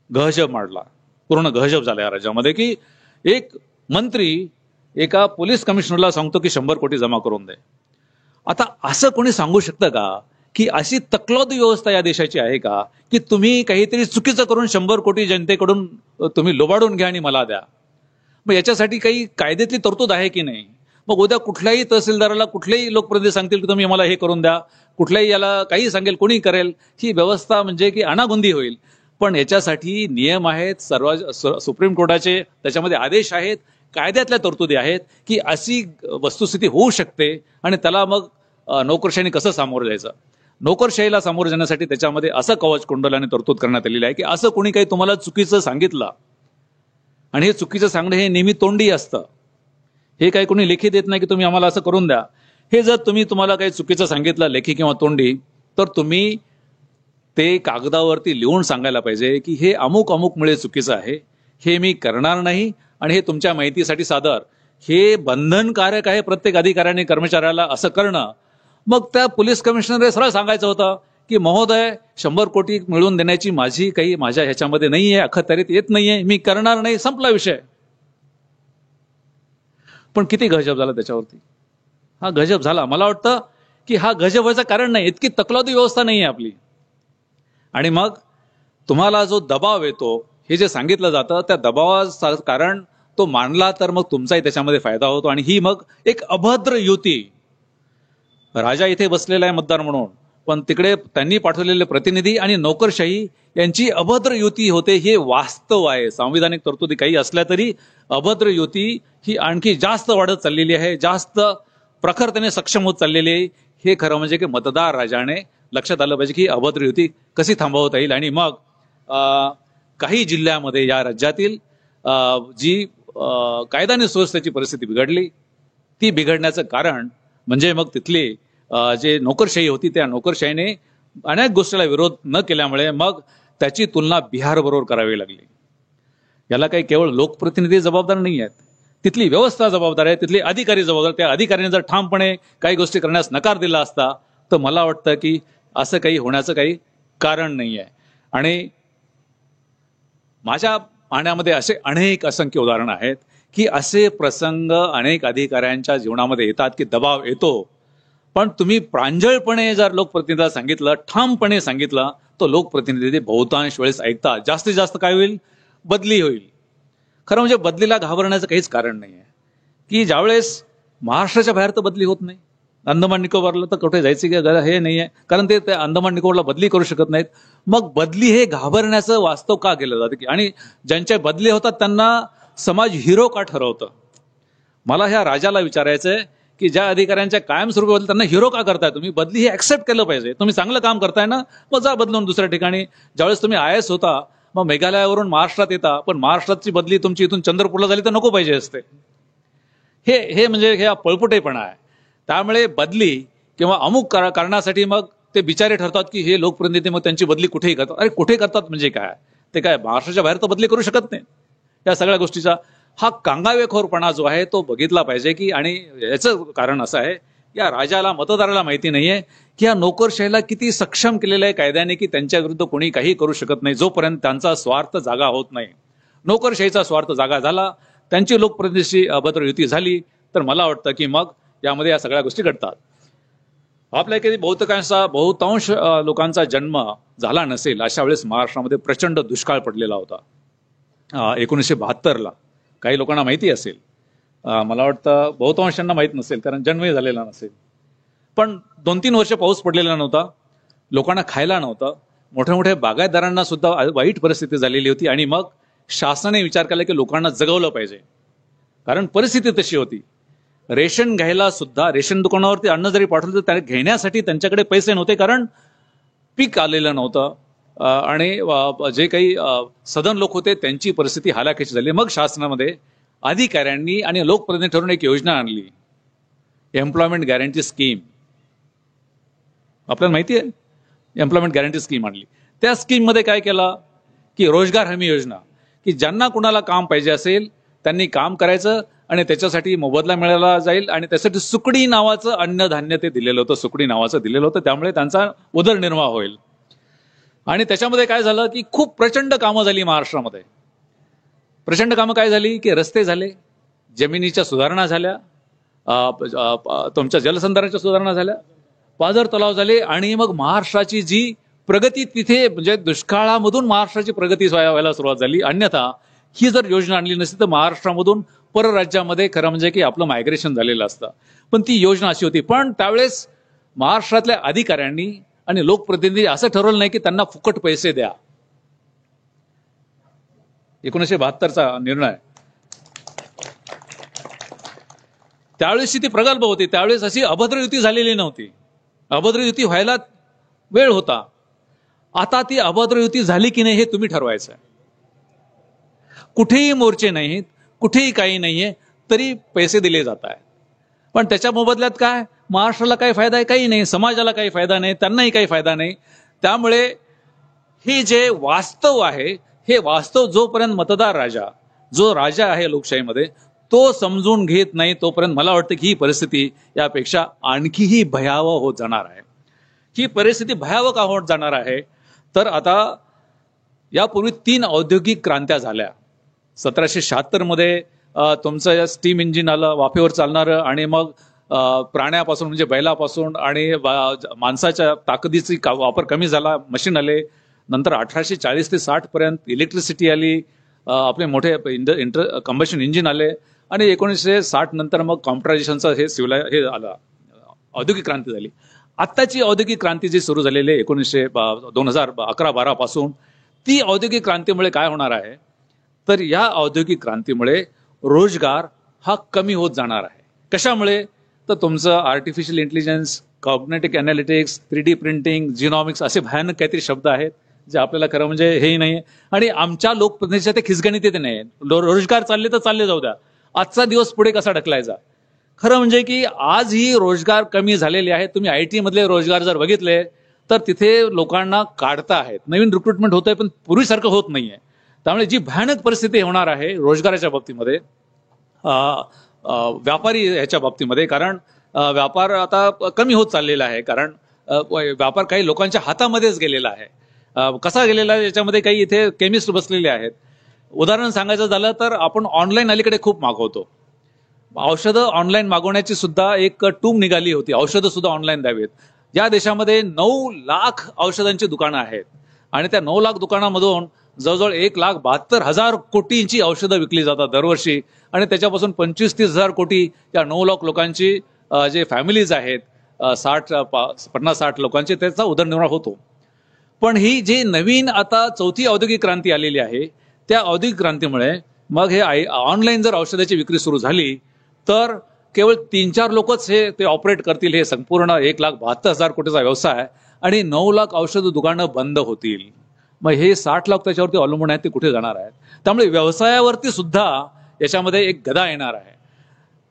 [SPEAKER 1] गहजब मांडला, पूर्ण गहजब झाला या राज्यामध्ये की एक मंत्री एका पोलीस कमिशनरला सांगतो की 100 कोटी जमा करून दे. आता असं कोणी सांगू शकतं का की अशी तकलादू व्यवस्था या देशाची आहे का की तुम्ही काहीतरी चुकीचं करून 100 कोटी जनतेकडून तुम्ही लोबाडून घ्या आणि मला द्या. मग याच्यासाठी काही कायद्यातली तरतूद आहे की नाही. मग उद्या कुठल्याही तहसीलदाराला कुठलेही लोकप्रतिनिधी सांगतील की तुम्ही मला हे करून द्या, कुठल्याही याला काही सांगेल, कोणी करेल, ही व्यवस्था म्हणजे की अनागोंदी होईल. पण याच्यासाठी नियम आहेत, सर्व सुप्रीम कोर्टाचे त्याच्यामध्ये आदेश आहेत, कायद्यातल्या तरतुदी आहेत की अशी वस्तुस्थिती होऊ शकते आणि त्याला मग नोकरशाहीने कसं सामोरं जायचं. नोकरशाहीला सामोरं जाण्यासाठी त्याच्यामध्ये असं कवच कुंडलाने तरतूद करण्यात आलेली आहे की असं कोणी काही तुम्हाला चुकीचं सांगितलं, आणि हे चुकीचं सांगणं हे नेहमी तोंडी असतं. हे काही कोणी लेखी देत नाही की तुम्ही आम्हाला असं करून द्या. हे जर तुम्हाला काही चुकीचं सांगितलं लेखी किंवा तोंडी, तर तुम्ही ते कागदावरती लिहून सांगायला पाहिजे की हे अमुक अमुक मुळे चुकीचं आहे, हे मी करणार नाही आणि हे तुमच्या माहितीसाठी सादर. हे बंधनकारक आहे प्रत्येक अधिकाऱ्याने कर्मचाऱ्याला असं करणं. मग त्या पोलीस कमिशनरने सरळ सांगायचं होतं की महोदय 100 कोटी मिळवून देण्याची माझ्या ह्याच्यामध्ये नाहीये, अखत्यारीत येत नाहीये, मी करणार नाही, संपला विषय. पण किती गजब झाला त्याच्यावरती. हा गजब झाला. मला वाटतं की हा गजब व्हायचं कारण नाही, इतकी तकलादू व्यवस्था नाहीये आपली. आणि मग तुम्हाला जो दबाव येतो, हे जे सांगितलं जातं त्या दबावाचं कारण तो मानला तर मग तुमचाही त्याच्यामध्ये फायदा होतो आणि ही मग एक अभद्र युती. राजा इथे बसलेला आहे मतदार म्हणून, पण तिकडे त्यांनी पाठवलेले प्रतिनिधी आणि नोकरशाही यांची अभद्र युती होते, हे वास्तव आहे. संविधानिक तरतुदी काही असल्या तरी अभद्र युती ही आणखी जास्त वाढत चाललेली आहे, जास्त प्रखरतेने सक्षम होत चाललेली आहे. हे खरं म्हणजे की मतदार राजाने लक्षात आलं पाहिजे की अभद्र युती कशी थांबवता येईल. आणि मग काही जिल्ह्यामध्ये या राज्यातील जी कायदा आणि सुव्यवस्थेची परिस्थिती बिघडली, ती बिघडण्याचं कारण म्हणजे मग तिथली जे नोकरशाही होती त्या नोकरशाहीने अनेक गोष्टीला विरोध न केल्यामुळे मग त्याची तुलना बिहार बरोबर करावी लागली. याला काही केवळ लोकप्रतिनिधी जबाबदार नाही आहेत, तिथली व्यवस्था जबाबदार आहे, तिथले अधिकारी जबाबदार. त्या अधिकाऱ्यांनी जर ठामपणे काही गोष्टी करण्यास नकार दिला असता तर मला वाटतं की असं काही होण्याचं काही कारण नाही आहे. आणि माझ्या पाहण्यामध्ये असे अनेक असंख्य उदाहरणं आहेत की असे प्रसंग अनेक अधिकाऱ्यांच्या जीवनामध्ये येतात की दबाव येतो, पण तुम्ही प्रांजळपणे जर लोकप्रतिनिधीला सांगितलं, ठामपणे सांगितलं, तर लोकप्रतिनिधी बहुतांश वेळेस ऐकतात. जास्तीत जास्त काय होईल? बदली होईल. खरं म्हणजे बदलीला घाबरण्याचं काहीच कारण नाही आहे की ज्यावेळेस महाराष्ट्राच्या बाहेर तर बदली होत नाही, अंदमान निकोबारला तर कुठे जायची हे नाही आहे, कारण ते अंदमान निकोबारला बदली करू शकत नाहीत. मग बदली हे घाबरण्याचं वास्तव का केलं जातं की, आणि ज्यांच्या बदली होतात त्यांना समाज हिरो का ठरवतं? मला ह्या राजाला विचारायचंय की ज्या अधिकाऱ्यांच्या कायमस्वरूपी बदल त्यांना हिरो का करताय तुम्ही? बदली हे ऍक्सेप्ट केलं पाहिजे. तुम्ही चांगलं काम करताय ना, मग जा बदलून दुसऱ्या ठिकाणी. ज्यावेळेस तुम्ही IAS होता, मग मेघालयावरून महाराष्ट्रात येता, पण महाराष्ट्राची बदली तुमची इथून चंद्रपूरला झाली तर नको पाहिजे असते. हे म्हणजे हे पळपुटेपणा आहे. त्यामुळे बदली किंवा अमुक कारणासाठी मग ते बिचारे ठरतात की हे लोकप्रतिनिधी मग त्यांची बदली कुठेही करतात. अरे कुठे करतात म्हणजे काय? ते काय महाराष्ट्राच्या बाहेर तर बदली करू शकत नाही. या सगळ्या गोष्टीचा हा कांगावेखोरपणा जो आहे तो बघितला पाहिजे की, आणि याचं कारण असं आहे या राजाला, मतदाराला माहिती नाहीये की या नोकरशाहीला किती सक्षम केलेलं आहे कायद्याने की त्यांच्या विरुद्ध कोणी काही करू शकत नाही जोपर्यंत त्यांचा स्वार्थ जागा होत नाही. नोकरशाहीचा स्वार्थ जागा झाला, त्यांची लोकप्रतिनिधीशी अभद्र युती झाली, तर मला वाटतं की मग यामध्ये या सगळ्या गोष्टी घडतात. आपल्या काही बहुतांश लोकांचा जन्म झाला नसेल अशा वेळेस महाराष्ट्रामध्ये प्रचंड दुष्काळ पडलेला होता 1972ला. काही लोकांना माहिती असेल, मला वाटतं बहुतांशांना माहीत नसेल कारण जन्मही झालेला नसेल. पण 2-3 वर्ष पाऊस पडलेला नव्हता, लोकांना खायला नव्हतं, मोठ्या मोठ्या बागायतदारांना सुद्धा वाईट परिस्थिती झालेली होती. आणि मग शासनाने विचार केला की लोकांना जगवलं पाहिजे, कारण परिस्थिती तशी होती. रेशन घ्यायला सुद्धा, रेशन दुकानावरती अन्न जरी पाठवलं तर घेण्यासाठी त्यांच्याकडे पैसे नव्हते, कारण पीक आलेलं नव्हतं. आणि जे काही सदन लोक होते त्यांची परिस्थिती हालाखीची झाली. मग शासनामध्ये अधिकाऱ्यांनी आणि लोकप्रतिनिधी ठरवून एक योजना आणली, एम्प्लॉयमेंट गॅरंटी स्कीम. आपल्याला माहिती आहे, एम्प्लॉयमेंट गॅरंटी स्कीम आणली. त्या स्कीममध्ये काय केलं की रोजगार हमी योजना, की ज्यांना कुणाला काम पाहिजे असेल त्यांनी काम करायचं आणि त्याच्यासाठी मोबदला मिळाला जाईल. आणि त्यासाठी सुकडी नावाचं अन्नधान्य ते दिलेलं होतं, सुकडी नावाचं दिलेलं होतं, त्यामुळे त्यांचा उदरनिर्वाह होईल. आणि त्याच्यामध्ये काय झालं की खूप प्रचंड कामं झाली महाराष्ट्रामध्ये. प्रचंड कामं काय झाली की रस्ते झाले, जमिनीच्या सुधारणा झाल्या, तुमच्या जलसंधारणाच्या सुधारणा झाल्या, पाझर तलाव झाले. आणि मग महाराष्ट्राची जी प्रगती तिथे, म्हणजे दुष्काळामधून महाराष्ट्राची प्रगती व्हायला सुरुवात झाली. अन्यथा ही जर योजना आणली नसती तर महाराष्ट्रामधून परराज्यामध्ये खरं म्हणजे की आपलं मायग्रेशन झालेलं असतं. पण ती योजना अशी होती. पण त्यावेळेस महाराष्ट्रातल्या अधिकाऱ्यांनी आणि लोकप्रतिनिधी असं ठरवलं नाही की त्यांना फुकट पैसे द्या. 1972चा निर्णय, त्यावेळेस ती प्रगल्भ होती. त्यावेळेस अशी अभद्र युती झालेली नव्हती, अभद्र युती व्हायला वेळ होता. आता ती अभद्र युती झाली की नाही हे तुम्ही ठरवायचं आहे. कुठेही मोर्चे नाहीत, कुठेही काही नाहीये, तरी पैसे दिले जात आहेत. पण त्याच्या मोबदल्यात काय? महाराष्ट्राला काही फायदा आहे? काही नाही. समाजाला काही फायदा नाही, त्यांनाही काही फायदा नाही. त्यामुळे हे जे वास्तव आहे, हे वास्तव जोपर्यंत मतदार राजा, जो राजा आहे लोकशाहीमध्ये, तो समजून घेत नाही तोपर्यंत मला वाटतं की ही परिस्थिती यापेक्षा आणखीही भयावह होत जाणार आहे. ही परिस्थिती भयावह का होत जाणार आहे? तर आता यापूर्वी 3 औद्योगिक क्रांत्या झाल्या. 1776 मध्ये तुमचं स्टीम इंजिन आलं, वाफेवर चालणारं, आणि मग प्राण्यापासून म्हणजे बैलापासून आणि माणसाच्या ताकदीचा वापर कमी झाला, मशीन आले. नंतर 1840 ते 60 पर्यंत इलेक्ट्रिसिटी आली. आपले मोठे कंबशन इंजिन आले आणि 1960 नंतर मग कॉम्प्युटरायझेशनचं हे आलं, औद्योगिक क्रांती झाली. आत्ताची औद्योगिक क्रांती जी सुरू झालेली आहे 2011-12 पासून, ती औद्योगिक क्रांतीमुळे काय होणार आहे तर या औद्योगिक क्रांतीमुळे रोजगार हा कमी होत जाणार आहे. कशामुळे तर तुमचं artificial intelligence, cognitive analytics, 3D printing, genomics असे भयानक काहीतरी शब्द आहेत जे आपल्याला खरं म्हणजे हेही नाही. आणि आमच्या लोकप्रतिनिधीच्या ते खिसगणित नाही. रोजगार चालले तर चालले जाऊ द्या, आजचा दिवस पुढे कसा ढकलायचा. खरं म्हणजे की आज ही रोजगार कमी झालेले आहेत. तुम्ही IT मधले रोजगार जर बघितले तर तिथे लोकांना काढता आहेत, नवीन रिक्रुटमेंट होत आहे पण पूर्वीसारखं होत नाहीये. त्यामुळे जी भयानक परिस्थिती होणार आहे रोजगाराच्या बाबतीमध्ये, व्यापारी ह्याच्या बाबतीमध्ये, कारण व्यापार आता कमी होत चाललेला आहे. कारण व्यापार काही लोकांच्या हातामध्येच गेलेला आहे. कसा गेलेला आहे याच्यामध्ये काही इथे केमिस्ट बसलेले आहेत. उदाहरण सांगायचं झालं तर आपण ऑनलाईन अलीकडे खूप मागवतो. औषधं ऑनलाईन मागवण्याची सुद्धा एक टूम निघाली होती, औषधं सुद्धा ऑनलाईन द्यावीत. या देशामध्ये 9 लाख औषधांची दुकानं आहेत आणि त्या 9 लाख दुकानामधून जवळजवळ 1,72,000 कोटींची औषधं विकली जातात दरवर्षी. आणि त्याच्यापासून 25-30 हजार कोटी या 9 लाख लोकांची जे फॅमिलीज आहेत, 50-60 लोकांची, त्याचा उदरनिर्वाह होतो. पण ही जी नवीन आता चौथी औद्योगिक क्रांती आलेली आहे, त्या औद्योगिक क्रांतीमुळे मग हे ऑनलाईन जर औषधाची विक्री सुरू झाली तर केवळ 3-4 लोकच ते ऑपरेट करतील हे संपूर्ण 1,72,000 कोटीचा व्यवसाय, आणि 9 लाख औषध दुकानं बंद होतील. मग हे 60 लाख त्याच्यावरती अवलंबून आहेत, ते कुठे जाणार आहेत. त्यामुळे व्यवसायावरती सुद्धा याच्यामध्ये एक गदा येणार आहे.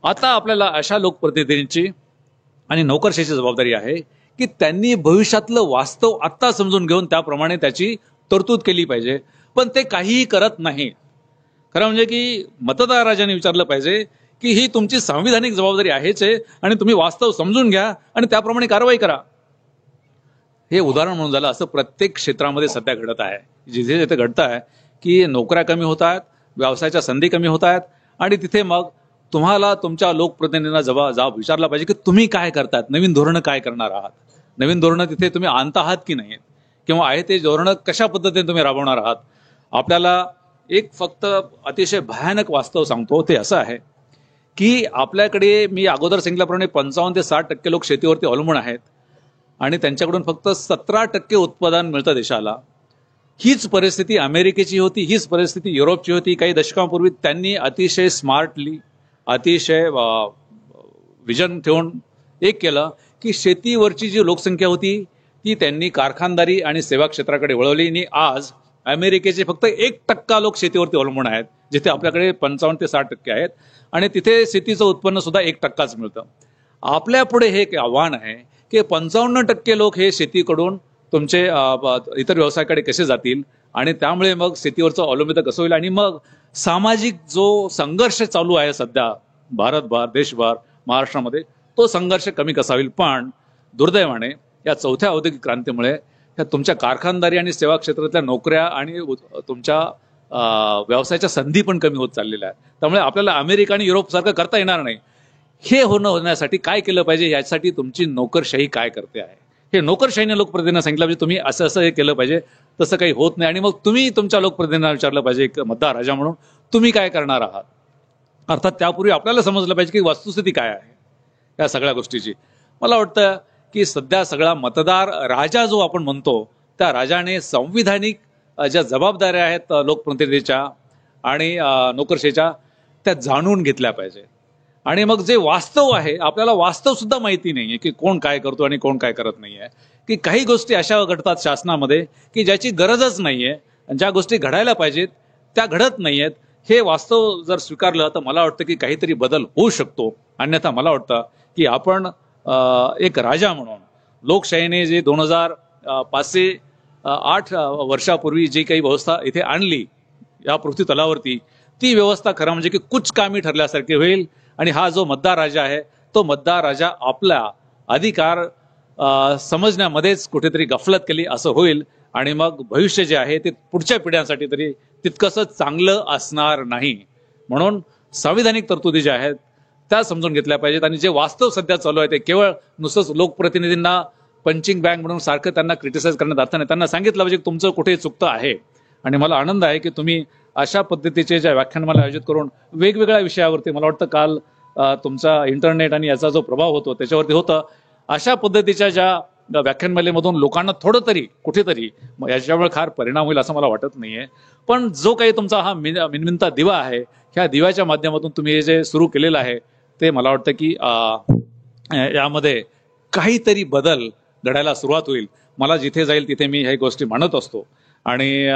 [SPEAKER 1] आता आपल्याला अशा लोकप्रतिनिधींची आणि नोकरशाहीची जबाबदारी आहे की त्यांनी भविष्यातलं वास्तव आत्ता समजून घेऊन त्याप्रमाणे त्याची तरतूद केली पाहिजे. पण ते काहीही करत नाही. खरं म्हणजे की मतदार राजाने विचारलं पाहिजे की ही तुमची संविधानिक जबाबदारी आहेच आहे आणि तुम्ही वास्तव समजून घ्या आणि त्याप्रमाणे कारवाई करा. हे उदाहरण म्हणून झालं. असं प्रत्येक क्षेत्रामध्ये सध्या घडत आहे. जिथे जिथे घडत आहे की नोकऱ्या कमी होत आहेत, व्यवसायाच्या संधी कमी होत आहेत, आणि तिथे मग तुम्हाला तुमच्या लोकप्रतिनिधींना जबाब विचारला पाहिजे की तुम्ही काय करतायत, नवीन धोरणं काय करणार आहात, नवीन धोरणं तिथे तुम्ही आणत आहात की नाही, किंवा आहे ते धोरणं कशा पद्धतीने तुम्ही राबवणार आहात. आपल्याला एक फक्त अतिशय भयानक वास्तव सांगतो, ते असं आहे की आपल्याकडे मी अगोदर सांगितल्याप्रमाणे 55 ते 60% लोक शेतीवरती अवलंबून आहेत आणि त्यांच्याकडून फक्त 17% उत्पादन मिळतं देशाला. हीच परिस्थिती अमेरिकेची होती, हीच परिस्थिती युरोपची होती. काही दशकांपूर्वी त्यांनी अतिशय स्मार्टली, अतिशय विजन ठेवून एक केलं की शेतीवरची जी लोकसंख्या होती ती त्यांनी कारखानदारी आणि सेवा क्षेत्राकडे वळवली. आणि आज अमेरिकेचे फक्त 1% लोक शेतीवरती अवलंबून आहेत, जिथे आपल्याकडे 55 ते 60% आहेत, आणि तिथे शेतीचं उत्पन्न सुद्धा 1%च मिळतं. आपल्या पुढे हे एक आव्हान आहे की 55% लोक हे शेतीकडून तुमचे इतर व्यवसायाकडे कसे जातील, आणि त्यामुळे मग शेतीवरचं अवलंबित कसं होईल. आणि मग सामाजिक जो संघर्ष चालू आहे सध्या भारतभर, देशभर, महाराष्ट्रामध्ये, तो संघर्ष कमी कसा होईल. पण दुर्दैवाने या चौथ्या औद्योगिक क्रांतीमुळे या तुमच्या कारखानदारी आणि सेवा क्षेत्रातल्या नोकऱ्या आणि तुमच्या व्यवसायाच्या संधी पण कमी होत चाललेल्या आहेत. त्यामुळे आपल्याला अमेरिका आणि युरोप सारखं करता येणार नाही. हे होण्यासाठी काय केलं पाहिजे, यासाठी तुमची नोकरशाही काय करते आहे, हे नोकरशाहीने लोकप्रतिनिधींना सांगितलं पाहिजे. तुम्ही असं असं हे केलं पाहिजे, तसं काही होत नाही. आणि मग तुम्ही तुमच्या लोकप्रतिनिधींना विचारलं पाहिजे, एक मतदार राजा म्हणून तुम्ही काय करणार आहात. अर्थात त्यापूर्वी आपल्याला समजलं पाहिजे की वस्तुस्थिती काय आहे या सगळ्या गोष्टीची. मला वाटतं की सध्या सगळा मतदार राजा जो आपण म्हणतो, त्या राजाने संविधानिक ज्या जबाबदाऱ्या आहेत लोकप्रतिनिधीच्या आणि नोकरशाहीच्या, त्या जाणून घेतल्या पाहिजे. आणि मग जे वास्तव आहे, आपल्याला वास्तव सुद्धा माहिती नाहीये की कोण काय करतो आणि कोण काय करत नाहीये. की काही गोष्टी अशा घडतात शासनामध्ये की ज्याची गरजच नाहीये, ज्या गोष्टी घडायला पाहिजेत त्या घडत नाहीयेत. हे वास्तव जर स्वीकारलं तर मला वाटतं की काहीतरी बदल होऊ शकतो. अन्यथा मला वाटतं की आपण एक राजा म्हणून लोकशाहीने जे 2005-8 वर्षापूर्वी जी काही व्यवस्था इथे आणली या पृथ्वी तलावरती, ती व्यवस्था खरं म्हणजे की कुचकामी ठरल्यासारखी होईल. आणि हा जो मतदार राजा आहे, तो मतदार राजा आपला अधिकार समजण्यामध्येच कुठेतरी गफलत केली असं होईल. आणि मग भविष्य जे आहे ते पुढच्या पिढ्यांसाठी तरी तितकंसं चांगलं असणार नाही. म्हणून संविधानिक तरतुदी ज्या आहेत त्या समजून घेतल्या पाहिजेत. आणि जे वास्तव सध्या चालू आहे ते केवळ नुसतंच लोकप्रतिनिधींना पंचिंग बॅग म्हणून सारखं त्यांना क्रिटिसाइज करण्यात अर्थ नाही. त्यांना सांगितलं पाहिजे की तुमचं कुठे चुकतं आहे. आणि मला आनंद आहे की तुम्ही अशा पद्धतीचे ज्या व्याख्यानमाला आयोजित करून वेगवेगळ्या विषयावरती, मला वाटतं काल तुमचा इंटरनेट आणि याचा जो प्रभाव होतो त्याच्यावरती होतं, अशा पद्धतीच्या ज्या व्याख्यानमालेमधून लोकांना थोडं तरी कुठेतरी याच्यामुळे फार परिणाम होईल असं मला वाटत नाहीये. पण जो काही तुमचा हा मिनमिनता दिवा आहे, ह्या दिव्याच्या माध्यमातून तुम्ही हे जे सुरू केलेलं आहे ते मला वाटतं की यामध्ये काहीतरी बदल घडायला सुरुवात होईल. मला जिथे जाईल तिथे मी ह्या गोष्टी मांडत असतो आणि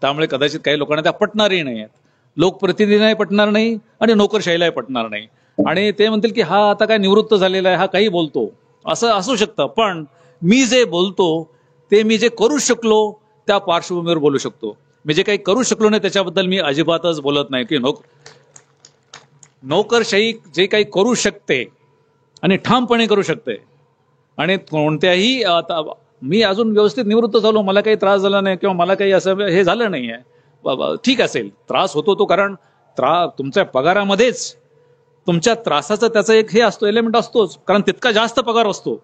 [SPEAKER 1] त्यामुळे कदाचित काही लोकांना त्या पटणारही नाही आहेत. लोकप्रतिनिधींनाही पटणार नाही आणि नोकरशाहीलाही पटणार नाही आणि ते म्हणतील की हा आता काय निवृत्त झालेला आहे, हा काही बोलतो, असं असू शकतं. पण मी जे बोलतो ते मी जे करू शकलो त्या पार्श्वभूमीवर बोलू शकतो. मी जे काही करू शकलो नाही त्याच्याबद्दल मी अजिबातच बोलत नाही की नोकरशाही जे काही करू शकते आणि ठामपणे करू शकते आणि कोणत्याही आता मी अजून व्यवस्थित निवृत्त झालो, मला काही त्रास झाला नाही किंवा मला काही असं हे झालं नाहीये, ठीक असेल. त्रास होतो तो कारण तुमच्या पगारामध्येच तुमच्या त्रासाचा त्याचा एक हे असतो, एलिमेंट असतोच, कारण तितका जास्त पगार असतो.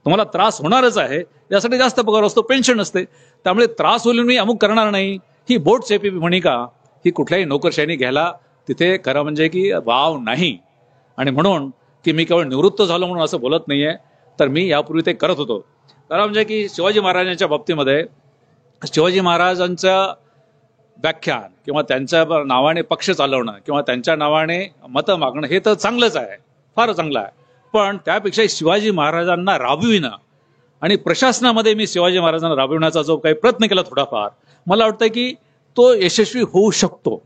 [SPEAKER 1] तुम्हाला त्रास होणारच आहे यासाठी जास्त पगार असतो, पेन्शन असते. त्यामुळे त्रास होईल मी अमुक करणार नाही ही बोट चेपी भूमिका ही कुठल्याही नोकरशाहीने घ्यायला तिथे खरं म्हणजे की वाव नाही. आणि म्हणून की मी केवळ निवृत्त झालो म्हणून असं बोलत नाहीये, तर मी यापूर्वी ते करत होतो. खरं म्हणजे की शिवाजी महाराजांच्या बाबतीमध्ये शिवाजी महाराजांचं व्याख्यान किंवा त्यांच्या नावाने पक्ष चालवणं किंवा त्यांच्या नावाने मतं मागणं हे तर चांगलंच आहे, फार चांगलं आहे. पण त्यापेक्षा शिवाजी महाराजांना राबविणं आणि प्रशासनामध्ये मी शिवाजी महाराजांना राबविण्याचा जो काही प्रयत्न केला थोडाफार, मला वाटतं की तो यशस्वी होऊ शकतो.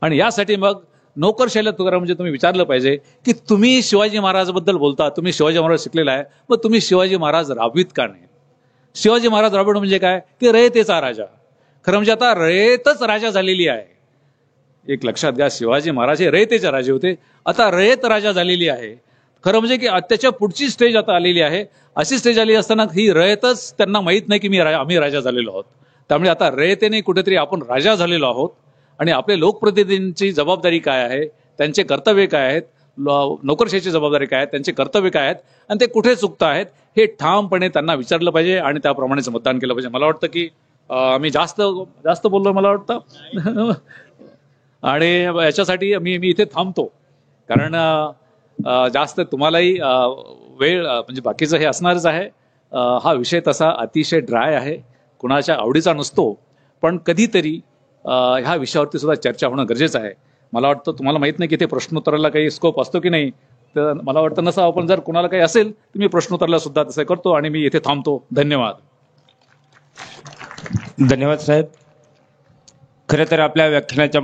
[SPEAKER 1] आणि यासाठी मग नोकरशाहीला तुकाराम म्हणजे तुम्ही विचारलं पाहिजे की तुम्ही शिवाजी महाराजांबद्दल बोलता, तुम्ही शिवाजी महाराज शिकलेला आहे, मग तुम्ही शिवाजी महाराज राबवित का नाही? शिवाजी महाराज राबवणं म्हणजे काय की रयतेचा राजा. खरं म्हणजे आता रयतच राजा झालेली आहे. एक लक्षात घ्या, शिवाजी महाराज हे रयतेचे राजे होते, आता रयत राजा झालेली आहे. खरं म्हणजे की त्याच्या पुढची स्टेज आता आलेली आहे. अशी स्टेज आली असताना ही रयतच त्यांना माहित नाही की आम्ही राजा झालेलो आहोत. त्यामुळे आता रयतेने कुठेतरी आपण राजा झालेलो आहोत आणि आपले लोकप्रतिनिधींची जबाबदारी काय आहे, त्यांचे कर्तव्य काय आहेत, नोकरशाहीची जबाबदारी काय आहे, त्यांचे कर्तव्य काय आहेत आणि ते कुठे चुकत आहेत हे ठामपणे त्यांना विचारलं पाहिजे आणि त्याप्रमाणेच मतदान केलं पाहिजे. मला वाटतं की मी जास्त बोललो मला वाटतं आणि याच्यासाठी मी इथे थांबतो, कारण जास्त तुम्हालाही वेळ म्हणजे बाकीचं हे असणारच आहे. हा विषय तसा अतिशय ड्राय आहे, कुणाच्या आवडीचा नसतो, पण कधीतरी ह्या विषयावरती सुद्धा चर्चा होणं गरजेचं आहे. मला वाटतं तुम्हाला माहित नाही की ते प्रश्नोत्तराला काही स्कोप असतो की नाही, तर मला वाटतं नसावं. पण जर कुणाला काही असेल तर मी प्रश्नोत्तराला सुद्धा तसं करतो आणि मी इथे थांबतो. धन्यवाद.
[SPEAKER 2] धन्यवाद साहेब. खरं तर आपल्या व्याख्यानाच्या